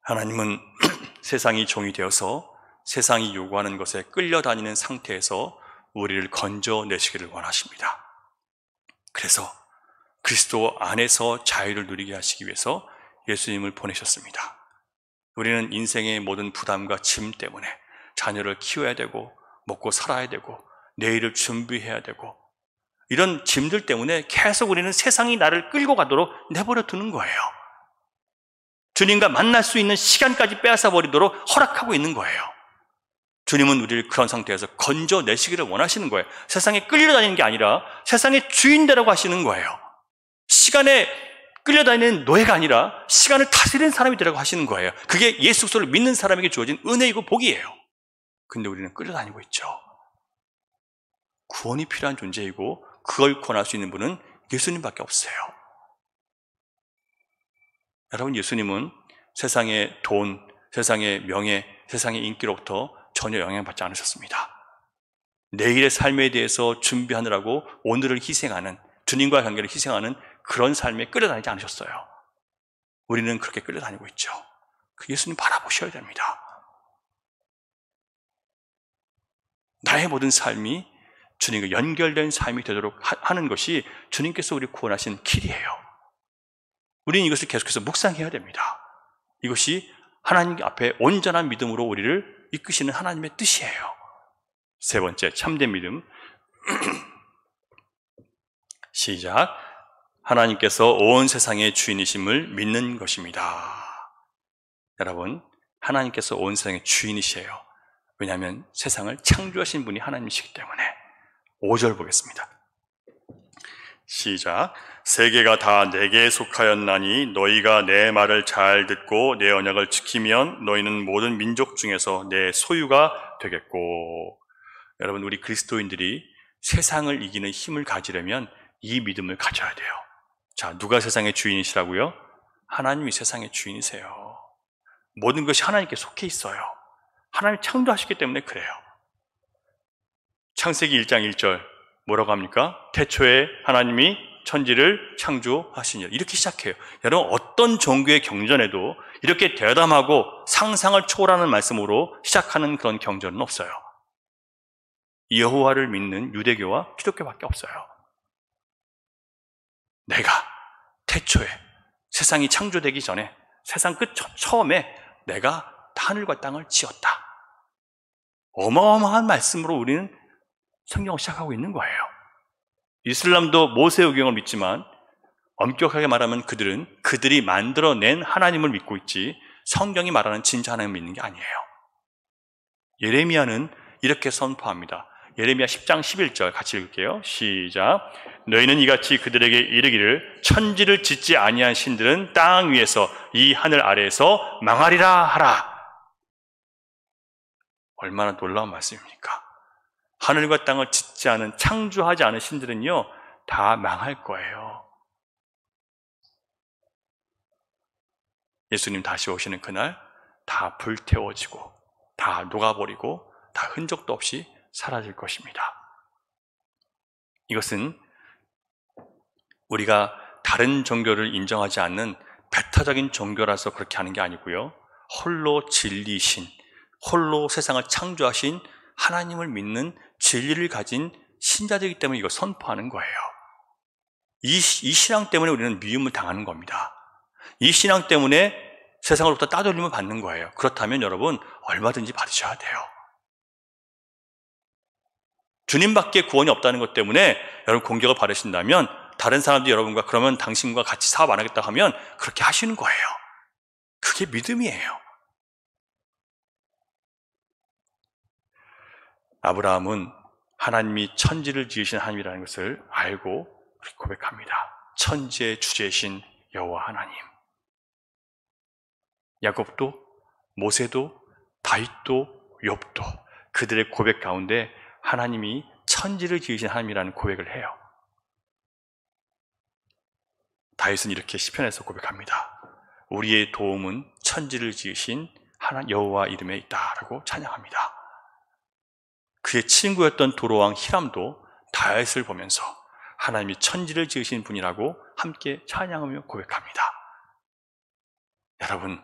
하나님은 세상이 종이 되어서 세상이 요구하는 것에 끌려다니는 상태에서 우리를 건져내시기를 원하십니다. 그래서 그리스도 안에서 자유를 누리게 하시기 위해서 예수님을 보내셨습니다. 우리는 인생의 모든 부담과 짐 때문에 자녀를 키워야 되고 먹고 살아야 되고 내일을 준비해야 되고 이런 짐들 때문에 계속 우리는 세상이 나를 끌고 가도록 내버려 두는 거예요. 주님과 만날 수 있는 시간까지 빼앗아 버리도록 허락하고 있는 거예요. 주님은 우리를 그런 상태에서 건져내시기를 원하시는 거예요. 세상에 끌려다니는 게 아니라 세상의 주인 되라고 하시는 거예요. 시간에 끌려다니는 노예가 아니라 시간을 다스리는 사람이 되라고 하시는 거예요. 그게 예수 그리스도를 믿는 사람에게 주어진 은혜이고 복이에요. 근데 우리는 끌려다니고 있죠. 구원이 필요한 존재이고 그걸 구원할 수 있는 분은 예수님밖에 없어요. 여러분, 예수님은 세상의 돈, 세상의 명예, 세상의 인기로부터 전혀 영향받지 않으셨습니다. 내일의 삶에 대해서 준비하느라고 오늘을 희생하는, 주님과의 관계를 희생하는 그런 삶에 끌려다니지 않으셨어요. 우리는 그렇게 끌려다니고 있죠. 그 예수님 바라보셔야 됩니다. 나의 모든 삶이 주님과 연결된 삶이 되도록 하는 것이 주님께서 우리를 구원하신 길이에요. 우리는 이것을 계속해서 묵상해야 됩니다. 이것이 하나님 앞에 온전한 믿음으로 우리를 이끄시는 하나님의 뜻이에요. 세 번째, 참된 믿음. 시작. 하나님께서 온 세상의 주인이심을 믿는 것입니다. 여러분, 하나님께서 온 세상의 주인이시에요. 왜냐하면 세상을 창조하신 분이 하나님이시기 때문에. 5절 보겠습니다. 시작. 세계가 다 내게 속하였나니 너희가 내 말을 잘 듣고 내 언약을 지키면 너희는 모든 민족 중에서 내 소유가 되겠고. 여러분, 우리 그리스도인들이 세상을 이기는 힘을 가지려면 이 믿음을 가져야 돼요. 자, 누가 세상의 주인이시라고요? 하나님이 세상의 주인이세요. 모든 것이 하나님께 속해 있어요. 하나님이 창조하셨기 때문에 그래요. 창세기 1장 1절 뭐라고 합니까? 태초에 하나님이 천지를 창조하시니, 이렇게 시작해요. 여러분, 어떤 종교의 경전에도 이렇게 대담하고 상상을 초월하는 말씀으로 시작하는 그런 경전은 없어요. 여호와를 믿는 유대교와 기독교밖에 없어요. 내가 태초에 세상이 창조되기 전에, 세상 끝 처음에 내가 하늘과 땅을 지었다. 어마어마한 말씀으로 우리는 성경을 시작하고 있는 거예요. 이슬람도 모세오경을 믿지만 엄격하게 말하면 그들이 만들어낸 하나님을 믿고 있지 성경이 말하는 진짜 하나님을 믿는 게 아니에요. 예레미야는 이렇게 선포합니다. 예레미야 10장 11절 같이 읽을게요. 시작. 너희는 이같이 그들에게 이르기를 천지를 짓지 아니한 신들은 땅 위에서 이 하늘 아래에서 망하리라 하라. 얼마나 놀라운 말씀입니까? 하늘과 땅을 짓지 않은, 창조하지 않은 신들은요, 다 망할 거예요. 예수님 다시 오시는 그날 다 불태워지고 다 녹아버리고 다 흔적도 없이 사라질 것입니다. 이것은 우리가 다른 종교를 인정하지 않는 배타적인 종교라서 그렇게 하는 게 아니고요, 홀로 진리신, 홀로 세상을 창조하신 하나님을 믿는 진리를 가진 신자들이기 때문에 이걸 선포하는 거예요. 이 신앙 때문에 우리는 미움을 당하는 겁니다. 이 신앙 때문에 세상으로부터 따돌림을 받는 거예요. 그렇다면 여러분, 얼마든지 받으셔야 돼요. 주님밖에 구원이 없다는 것 때문에 여러분 공격을 받으신다면, 다른 사람들이 여러분과 그러면 당신과 같이 사업 안 하겠다 하면 그렇게 하시는 거예요. 그게 믿음이에요. 아브라함은 하나님이 천지를 지으신 하나님이라는 것을 알고 고백합니다. 천지의 주제이신 여호와 하나님. 야곱도, 모세도, 다윗도, 욥도 그들의 고백 가운데 하나님이 천지를 지으신 하나님이라는 고백을 해요. 다윗은 이렇게 시편에서 고백합니다. 우리의 도움은 천지를 지으신 여호와 이름에 있다라고 찬양합니다. 그의 친구였던 도로왕 히람도 다윗을 보면서 하나님이 천지를 지으신 분이라고 함께 찬양하며 고백합니다. 여러분,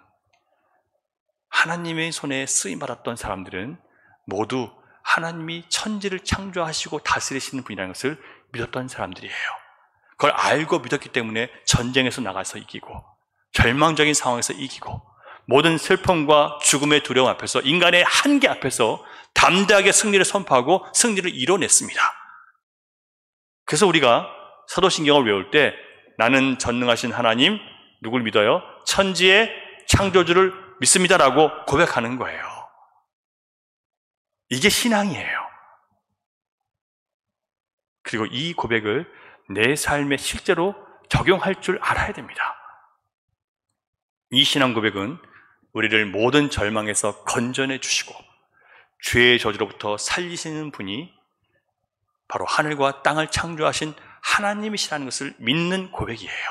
하나님의 손에 쓰임받았던 사람들은 모두 하나님이 천지를 창조하시고 다스리시는 분이라는 것을 믿었던 사람들이에요. 그걸 알고 믿었기 때문에 전쟁에서 나가서 이기고, 절망적인 상황에서 이기고, 모든 슬픔과 죽음의 두려움 앞에서, 인간의 한계 앞에서 담대하게 승리를 선포하고 승리를 이뤄냈습니다. 그래서 우리가 사도신경을 외울 때 나는 전능하신 하나님, 누굴 믿어요? 천지의 창조주를 믿습니다라고 고백하는 거예요. 이게 신앙이에요. 그리고 이 고백을 내 삶에 실제로 적용할 줄 알아야 됩니다. 이 신앙 고백은 우리를 모든 절망에서 건져내 주시고 죄의 저주로부터 살리시는 분이 바로 하늘과 땅을 창조하신 하나님이시라는 것을 믿는 고백이에요.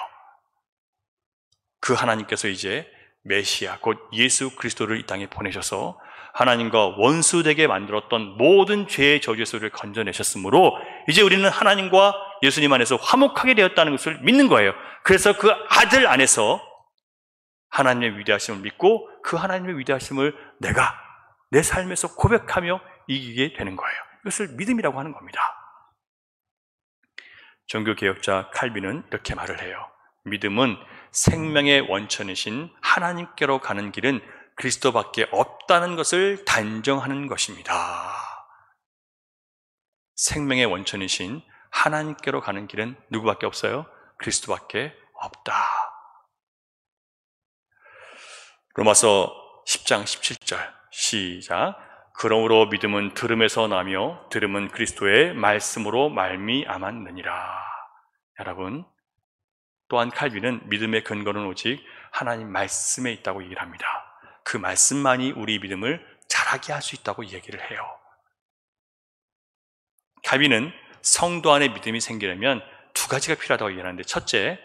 그 하나님께서 이제 메시아, 곧 예수 그리스도를 이 땅에 보내셔서 하나님과 원수되게 만들었던 모든 죄의 저주에서 우리를 건져내셨으므로 이제 우리는 하나님과 예수님 안에서 화목하게 되었다는 것을 믿는 거예요. 그래서 그 아들 안에서 하나님의 위대하심을 믿고 그 하나님의 위대하심을 내가 내 삶에서 고백하며 이기게 되는 거예요. 이것을 믿음이라고 하는 겁니다. 종교개혁자 칼빈은 이렇게 말을 해요. 믿음은 생명의 원천이신 하나님께로 가는 길은 그리스도밖에 없다는 것을 단정하는 것입니다. 생명의 원천이신 하나님께로 가는 길은 누구밖에 없어요? 그리스도밖에 없다. 로마서 10장 17절 시작. 그러므로 믿음은 들음에서 나며 들음은 그리스도의 말씀으로 말미암았느니라. 여러분, 또한 칼빈은 믿음의 근거는 오직 하나님 말씀에 있다고 얘기를 합니다. 그 말씀만이 우리 믿음을 자라게 할 수 있다고 얘기를 해요. 다윗은 성도 안에 믿음이 생기려면 두 가지가 필요하다고 얘기하는데, 첫째,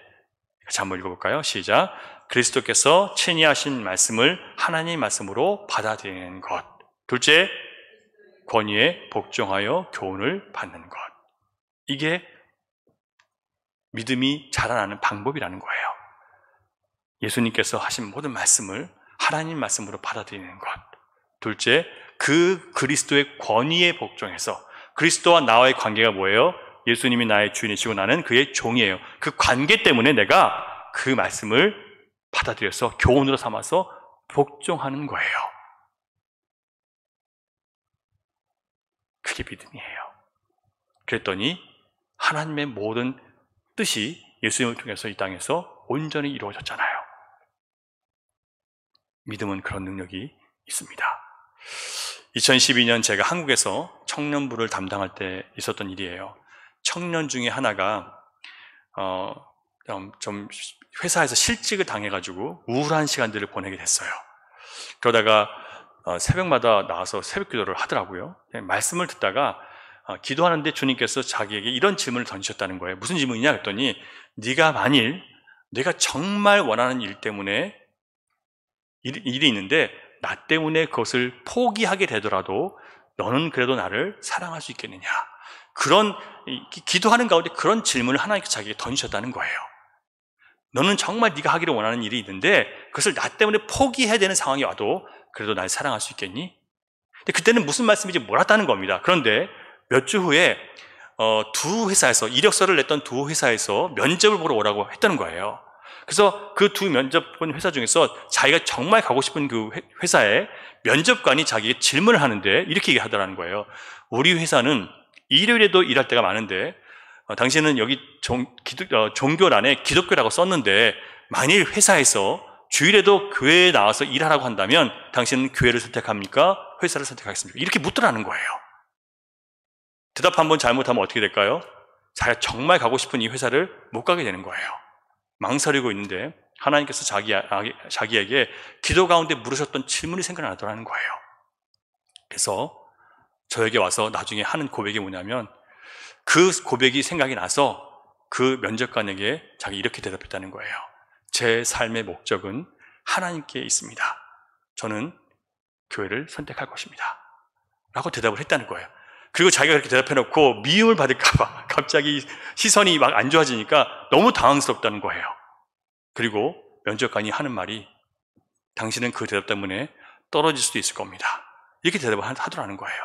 같이 한번 읽어볼까요? 시작. 그리스도께서 친히 하신 말씀을 하나님 말씀으로 받아들이는 것. 둘째, 권위에 복종하여 교훈을 받는 것. 이게 믿음이 자라나는 방법이라는 거예요. 예수님께서 하신 모든 말씀을 하나님 말씀으로 받아들이는 것. 둘째, 그 그리스도의 권위에 복종해서, 그리스도와 나와의 관계가 뭐예요? 예수님이 나의 주인이시고 나는 그의 종이에요. 그 관계 때문에 내가 그 말씀을 받아들여서 교훈으로 삼아서 복종하는 거예요. 그게 믿음이에요. 그랬더니 하나님의 모든 뜻이 예수님을 통해서 이 땅에서 온전히 이루어졌잖아요. 믿음은 그런 능력이 있습니다. 2012년 제가 한국에서 청년부를 담당할 때 있었던 일이에요. 청년 중에 하나가 좀 회사에서 실직을 당해가지고 우울한 시간들을 보내게 됐어요. 그러다가 새벽마다 나와서 새벽 기도를 하더라고요. 말씀을 듣다가 기도하는데 주님께서 자기에게 이런 질문을 던지셨다는 거예요. 무슨 질문이냐 했더니, 네가 만일 내가 정말 원하는 일 때문에 일이 있는데 나 때문에 그것을 포기하게 되더라도 너는 그래도 나를 사랑할 수 있겠느냐. 그런 기도하는 가운데 그런 질문을 하나님께서 자기에게 던지셨다는 거예요. 너는 정말 네가 하기를 원하는 일이 있는데 그것을 나 때문에 포기해야 되는 상황이 와도 그래도 날 사랑할 수 있겠니? 근데 그때는 무슨 말씀인지 몰랐다는 겁니다. 그런데 몇 주 후에 두 회사에서, 이력서를 냈던 두 회사에서 면접을 보러 오라고 했다는 거예요. 그래서 그 두 면접 본 회사 중에서 자기가 정말 가고 싶은 그 회사에 면접관이 자기에게 질문을 하는데 이렇게 얘기하더라는 거예요. 우리 회사는 일요일에도 일할 때가 많은데 당신은 여기 종교란에 기독교라고 썼는데 만일 회사에서 주일에도 교회에 나와서 일하라고 한다면 당신은 교회를 선택합니까? 회사를 선택하겠습니까? 이렇게 묻더라는 거예요. 대답 한번 잘못하면 어떻게 될까요? 자기가 정말 가고 싶은 이 회사를 못 가게 되는 거예요. 망설이고 있는데 하나님께서 자기에게 기도 가운데 물으셨던 질문이 생각나더라는 거예요. 그래서 저에게 와서 나중에 하는 고백이 뭐냐면, 그 고백이 생각이 나서 그 면접관에게 자기 이렇게 대답했다는 거예요. 제 삶의 목적은 하나님께 있습니다. 저는 교회를 선택할 것입니다. 라고 대답을 했다는 거예요. 그리고 자기가 그렇게 대답해놓고 미움을 받을까봐 갑자기 시선이 막 안 좋아지니까 너무 당황스럽다는 거예요. 그리고 면접관이 하는 말이, 당신은 그 대답 때문에 떨어질 수도 있을 겁니다. 이렇게 대답을 하더라는 거예요.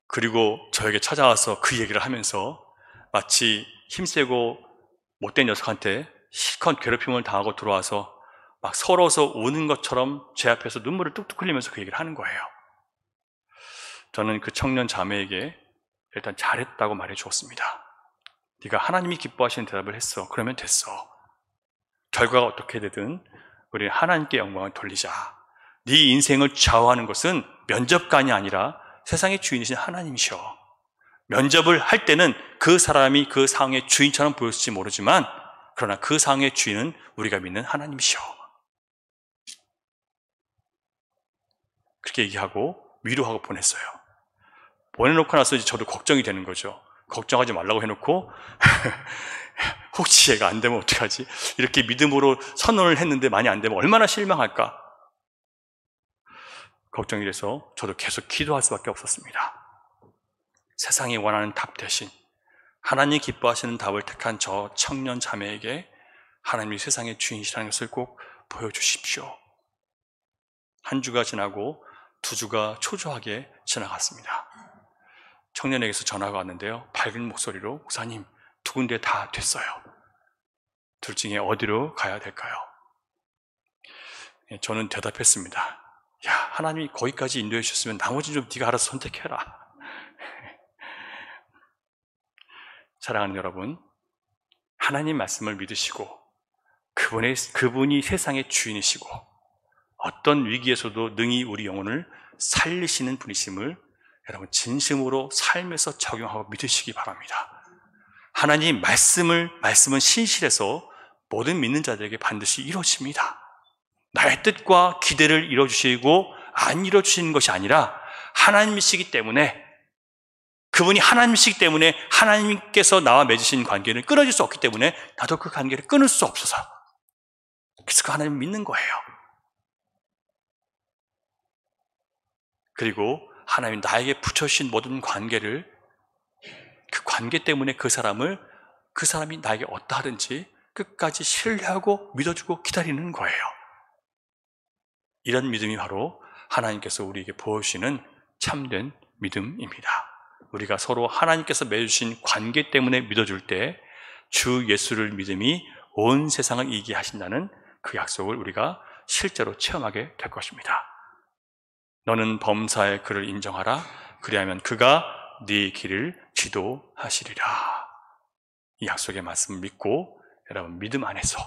그리고 저에게 찾아와서 그 얘기를 하면서 마치 힘세고 못된 녀석한테 실컷 괴롭힘을 당하고 들어와서 막 서러워서 우는 것처럼 제 앞에서 눈물을 뚝뚝 흘리면서 그 얘기를 하는 거예요. 저는 그 청년 자매에게 일단 잘했다고 말해 주었습니다. 네가 하나님이 기뻐하시는 대답을 했어. 그러면 됐어. 결과가 어떻게 되든 우리는 하나님께 영광을 돌리자. 네 인생을 좌우하는 것은 면접관이 아니라 세상의 주인이신 하나님이셔. 면접을 할 때는 그 사람이 그 상황의 주인처럼 보였을지 모르지만 그러나 그 상황의 주인은 우리가 믿는 하나님이셔. 그렇게 얘기하고 위로하고 보냈어요. 보내놓고 나서 이제 저도 걱정이 되는 거죠. 걱정하지 말라고 해놓고 혹시 얘가 안 되면 어떡하지? 이렇게 믿음으로 선언을 했는데 많이 안 되면 얼마나 실망할까? 걱정이 돼서 저도 계속 기도할 수밖에 없었습니다. 세상이 원하는 답 대신 하나님 기뻐하시는 답을 택한 저 청년 자매에게 하나님이 세상의 주인이시라는 것을 꼭 보여주십시오. 한 주가 지나고 두 주가 초조하게 지나갔습니다. 청년에게서 전화가 왔는데요. 밝은 목소리로, 목사님, 두 군데 다 됐어요. 둘 중에 어디로 가야 될까요? 저는 대답했습니다. 야, 하나님이 거기까지 인도해 주셨으면 나머지는 좀 네가 알아서 선택해라. 사랑하는 여러분, 하나님 말씀을 믿으시고 그분이 세상의 주인이시고 어떤 위기에서도 능히 우리 영혼을 살리시는 분이심을 여러분 진심으로 삶에서 적용하고 믿으시기 바랍니다. 하나님 말씀은 신실해서 모든 믿는 자들에게 반드시 이루어집니다. 나의 뜻과 기대를 이루어주시고 안 이루어주시는 것이 아니라 하나님이시기 때문에 그분이 하나님이시기 때문에 하나님께서 나와 맺으신 관계는 끊어질 수 없기 때문에 나도 그 관계를 끊을 수 없어서, 그래서 그 하나님을 믿는 거예요. 그리고 하나님이 나에게 붙여주신 모든 관계를, 그 관계 때문에 그 사람이 나에게 어떠하든지 끝까지 신뢰하고 믿어주고 기다리는 거예요. 이런 믿음이 바로 하나님께서 우리에게 보여주시는 참된 믿음입니다. 우리가 서로 하나님께서 맺으신 관계 때문에 믿어줄 때 주 예수를 믿음이 온 세상을 이기게 하신다는 그 약속을 우리가 실제로 체험하게 될 것입니다. 너는 범사의 그를 인정하라. 그리하면 그가 네 길을 지도하시리라. 이 약속의 말씀을 믿고 여러분 믿음 안에서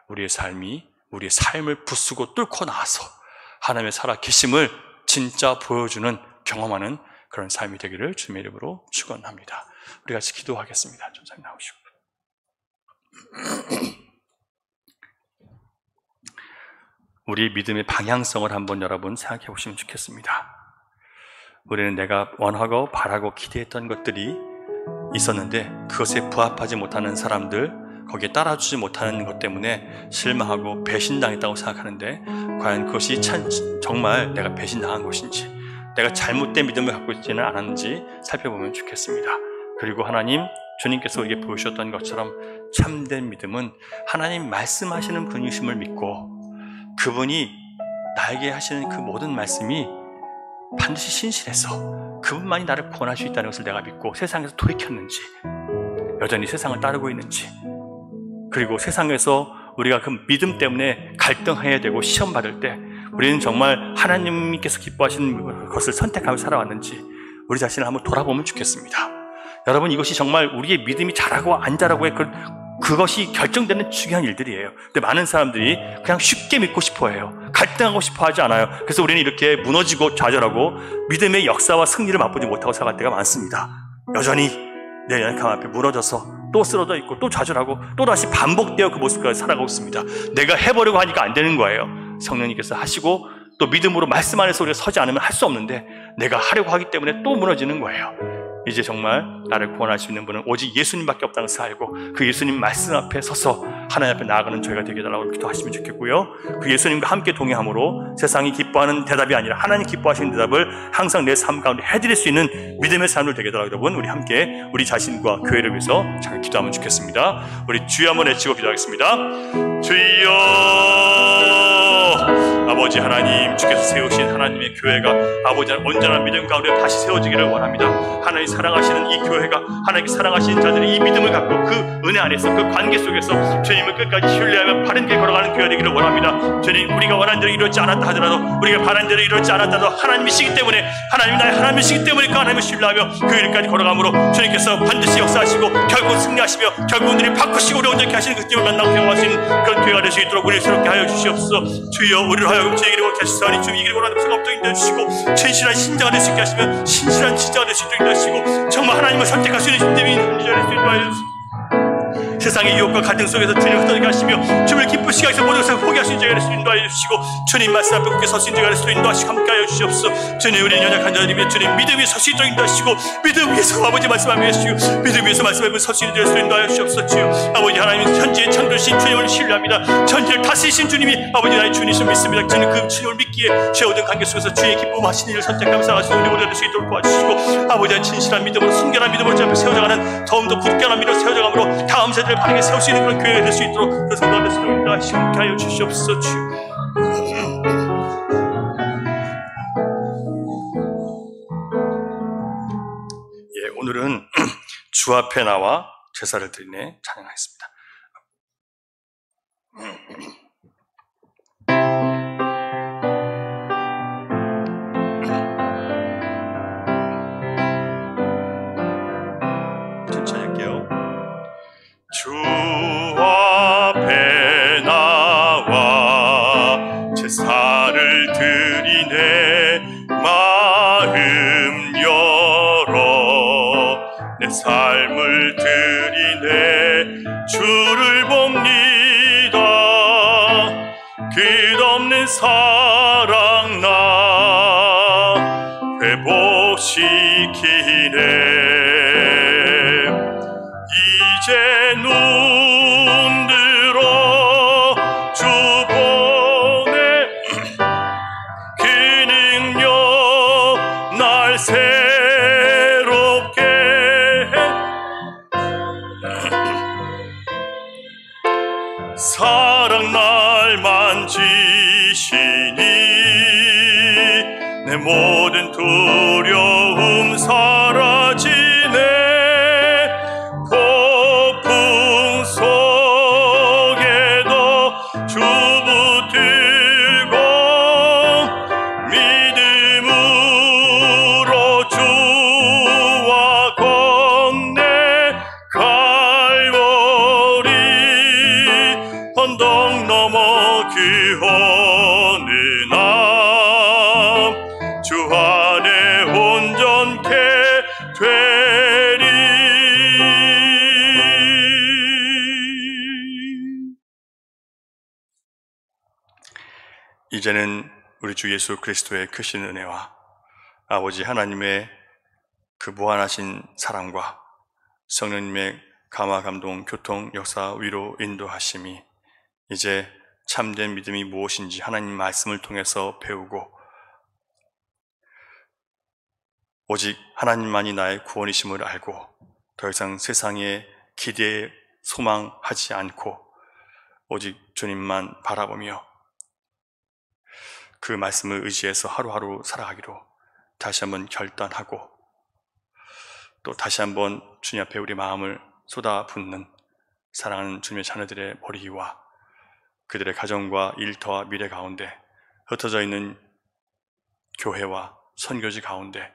우리의 삶을 부수고 뚫고 나와서 하나님의 살아계심을 진짜 보여주는, 경험하는 그런 삶이 되기를 주님의 이름으로 축원합니다. 우리 같이 기도하겠습니다. 전사님 나오시고. 우리 믿음의 방향성을 한번 여러분 생각해 보시면 좋겠습니다. 우리는 내가 원하고 바라고 기대했던 것들이 있었는데 그것에 부합하지 못하는 사람들, 거기에 따라주지 못하는 것 때문에 실망하고 배신당했다고 생각하는데, 과연 그것이 정말 내가 배신당한 것인지, 내가 잘못된 믿음을 갖고 있지는 않았는지 살펴보면 좋겠습니다. 그리고 하나님, 주님께서 우리에게 보여주셨던 것처럼 참된 믿음은 하나님 말씀하시는 분이심을 믿고 그분이 나에게 하시는 그 모든 말씀이 반드시 신실해서 그분만이 나를 구원할 수 있다는 것을 내가 믿고 세상에서 돌이켰는지, 여전히 세상을 따르고 있는지, 그리고 세상에서 우리가 그 믿음 때문에 갈등해야 되고 시험 받을 때 우리는 정말 하나님께서 기뻐하시는 것을 선택하며 살아왔는지 우리 자신을 한번 돌아보면 좋겠습니다. 여러분, 이것이 정말 우리의 믿음이 잘하고 안 잘하고의 그것이 결정되는 중요한 일들이에요. 근데 많은 사람들이 그냥 쉽게 믿고 싶어 해요. 갈등하고 싶어 하지 않아요. 그래서 우리는 이렇게 무너지고 좌절하고 믿음의 역사와 승리를 맛보지 못하고 살아갈 때가 많습니다. 여전히 내 연약함 앞에 무너져서 또 쓰러져 있고 또 좌절하고 또 다시 반복되어 그 모습까지 살아가고 있습니다. 내가 해보려고 하니까 안 되는 거예요. 성령님께서 하시고 또 믿음으로 말씀 안에서 우리가 서지 않으면 할 수 없는데 내가 하려고 하기 때문에 또 무너지는 거예요. 이제 정말 나를 구원할 수 있는 분은 오직 예수님밖에 없다는 것을 알고 그 예수님 말씀 앞에 서서 하나님 앞에 나아가는 저희가 되게 해달라고 기도하시면 좋겠고요. 그 예수님과 함께 동행함으로 세상이 기뻐하는 대답이 아니라 하나님 기뻐하시는 대답을 항상 내 삶 가운데 해드릴 수 있는 믿음의 삶을 되게 해달라고, 여러분 우리 함께 우리 자신과 교회를 위해서 잘 기도하면 좋겠습니다. 우리 주여 한번 외치고 기도하겠습니다. 주여, 아버지 하나님, 주께서 세우신 하나님의 교회가 아버지 온전한 믿음 가운데 다시 세워지기를 원합니다. 하나님 사랑하시는 이 교회가 하나님께 사랑하시는 자들이 이 믿음을 갖고 그 은혜 안에서 그 관계 속에서 주님을 끝까지 신뢰하며 바른 길 걸어가는 교회가 되기를 원합니다. 주님, 우리가 원한 대로 이루어지지 않았다 하더라도, 우리가 바란 대로 이루어지지 않았다도 하나님이시기 때문에, 하나님 나의 하나님이시기 때문에 그 하나님을 신뢰하며 그 일까지 걸어가므로 주님께서 반드시 역사하시고 결국 승리하시며 결국 우리를 바꾸시고 우리 온전케 하시는 그 팀을 만나고 경험할 수 있는 그런 교회가 될 수 있도록 우리를 새롭게 하여 주시옵소서. 주여, 우리를 하여금 제 길을 하시사오니 주님 이 길을 원하는 평업적인 데 주시고 진실한 신자가 될 수 있게 하시며 신실한 지자가 될 수 있도록 하시고 정말 하나님을 선택할 수 있는 믿음이 있는 자가 될 수 있도록 하여 주시옵소서. 세상의 유혹과 갈등 속에서 주님을 흩어지게 하시며 주님을 기쁘시게 하시며 모든 것을 포기할 수 있는 자가 될 수 있도록 인도하여 주시고 주님 말씀 앞에 굳게 설 수 있는 자가 될 수 있도록 인도하시고 함께하여 주시옵소서. 주님, 우리는 연약한 자들이며 주님 믿음 위에 설 수 있도록 인도하시고 믿음 위에서 아버지 말씀 앞에 주시고 믿음 위에서 말씀 앞에 설 수 있는 자가 될 수 있도록 인도하여 주시옵소서. 주여, 아버지 하나님 현재의 창조신 주님을 신뢰합니다. 전체를 다스리신 주님이 아버지 나의 주님이신 믿습니다. 저는 그 주님을 믿기에 제 모든 관계 속에서 주의 기쁨하신 일을 선택하며 살아가시는 우리 모두가 될 수 있도록 도와주시고 아버지의 진실한 믿음으로 순결한 믿음으로 제 앞에 세워져가는 더욱더 굳건한 믿음으로 세워져가므로 다음 세대를 바르게 세울 수 있는 그런 교회가 될 수 있도록 그 성도가 될 수 있도록 인도하시고 함께하여 주시옵소서. 주여, 오늘은 주 앞에 나와 제사를 드리네 찬양하겠습니다. 천천히 할게요. 주 앞에 나와 제사를 드리네 마음 열어 내 삶을 드리네 주를 봅니다. 끝없는 사랑 나 회복시키네 새롭게 사랑 날 만지시니 내 모든 두려움 사라지네. 폭풍 속에도 주 붙들고 믿음으로 주와 건네 갈보리 언덕 넘어 그 어느 날 주 안에 온전케 되리. 이제는 우리 주 예수 그리스도의 크신 은혜와 아버지 하나님의 그 무한하신 사랑과 성령님의 감화, 감동, 교통, 역사, 위로, 인도하심이 이제 참된 믿음이 무엇인지 하나님 말씀을 통해서 배우고 오직 하나님만이 나의 구원이심을 알고 더 이상 세상에 기대에 소망하지 않고 오직 주님만 바라보며 그 말씀을 의지해서 하루하루 살아가기로 다시 한번 결단하고 또 다시 한번 주님 앞에 우리 마음을 쏟아붓는 사랑하는 주님의 자녀들의 머리 위와 그들의 가정과 일터와 미래 가운데 흩어져 있는 교회와 선교지 가운데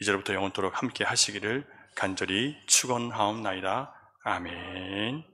이제로부터 영원토록 함께 하시기를 간절히 축원하옵나이다. 아멘.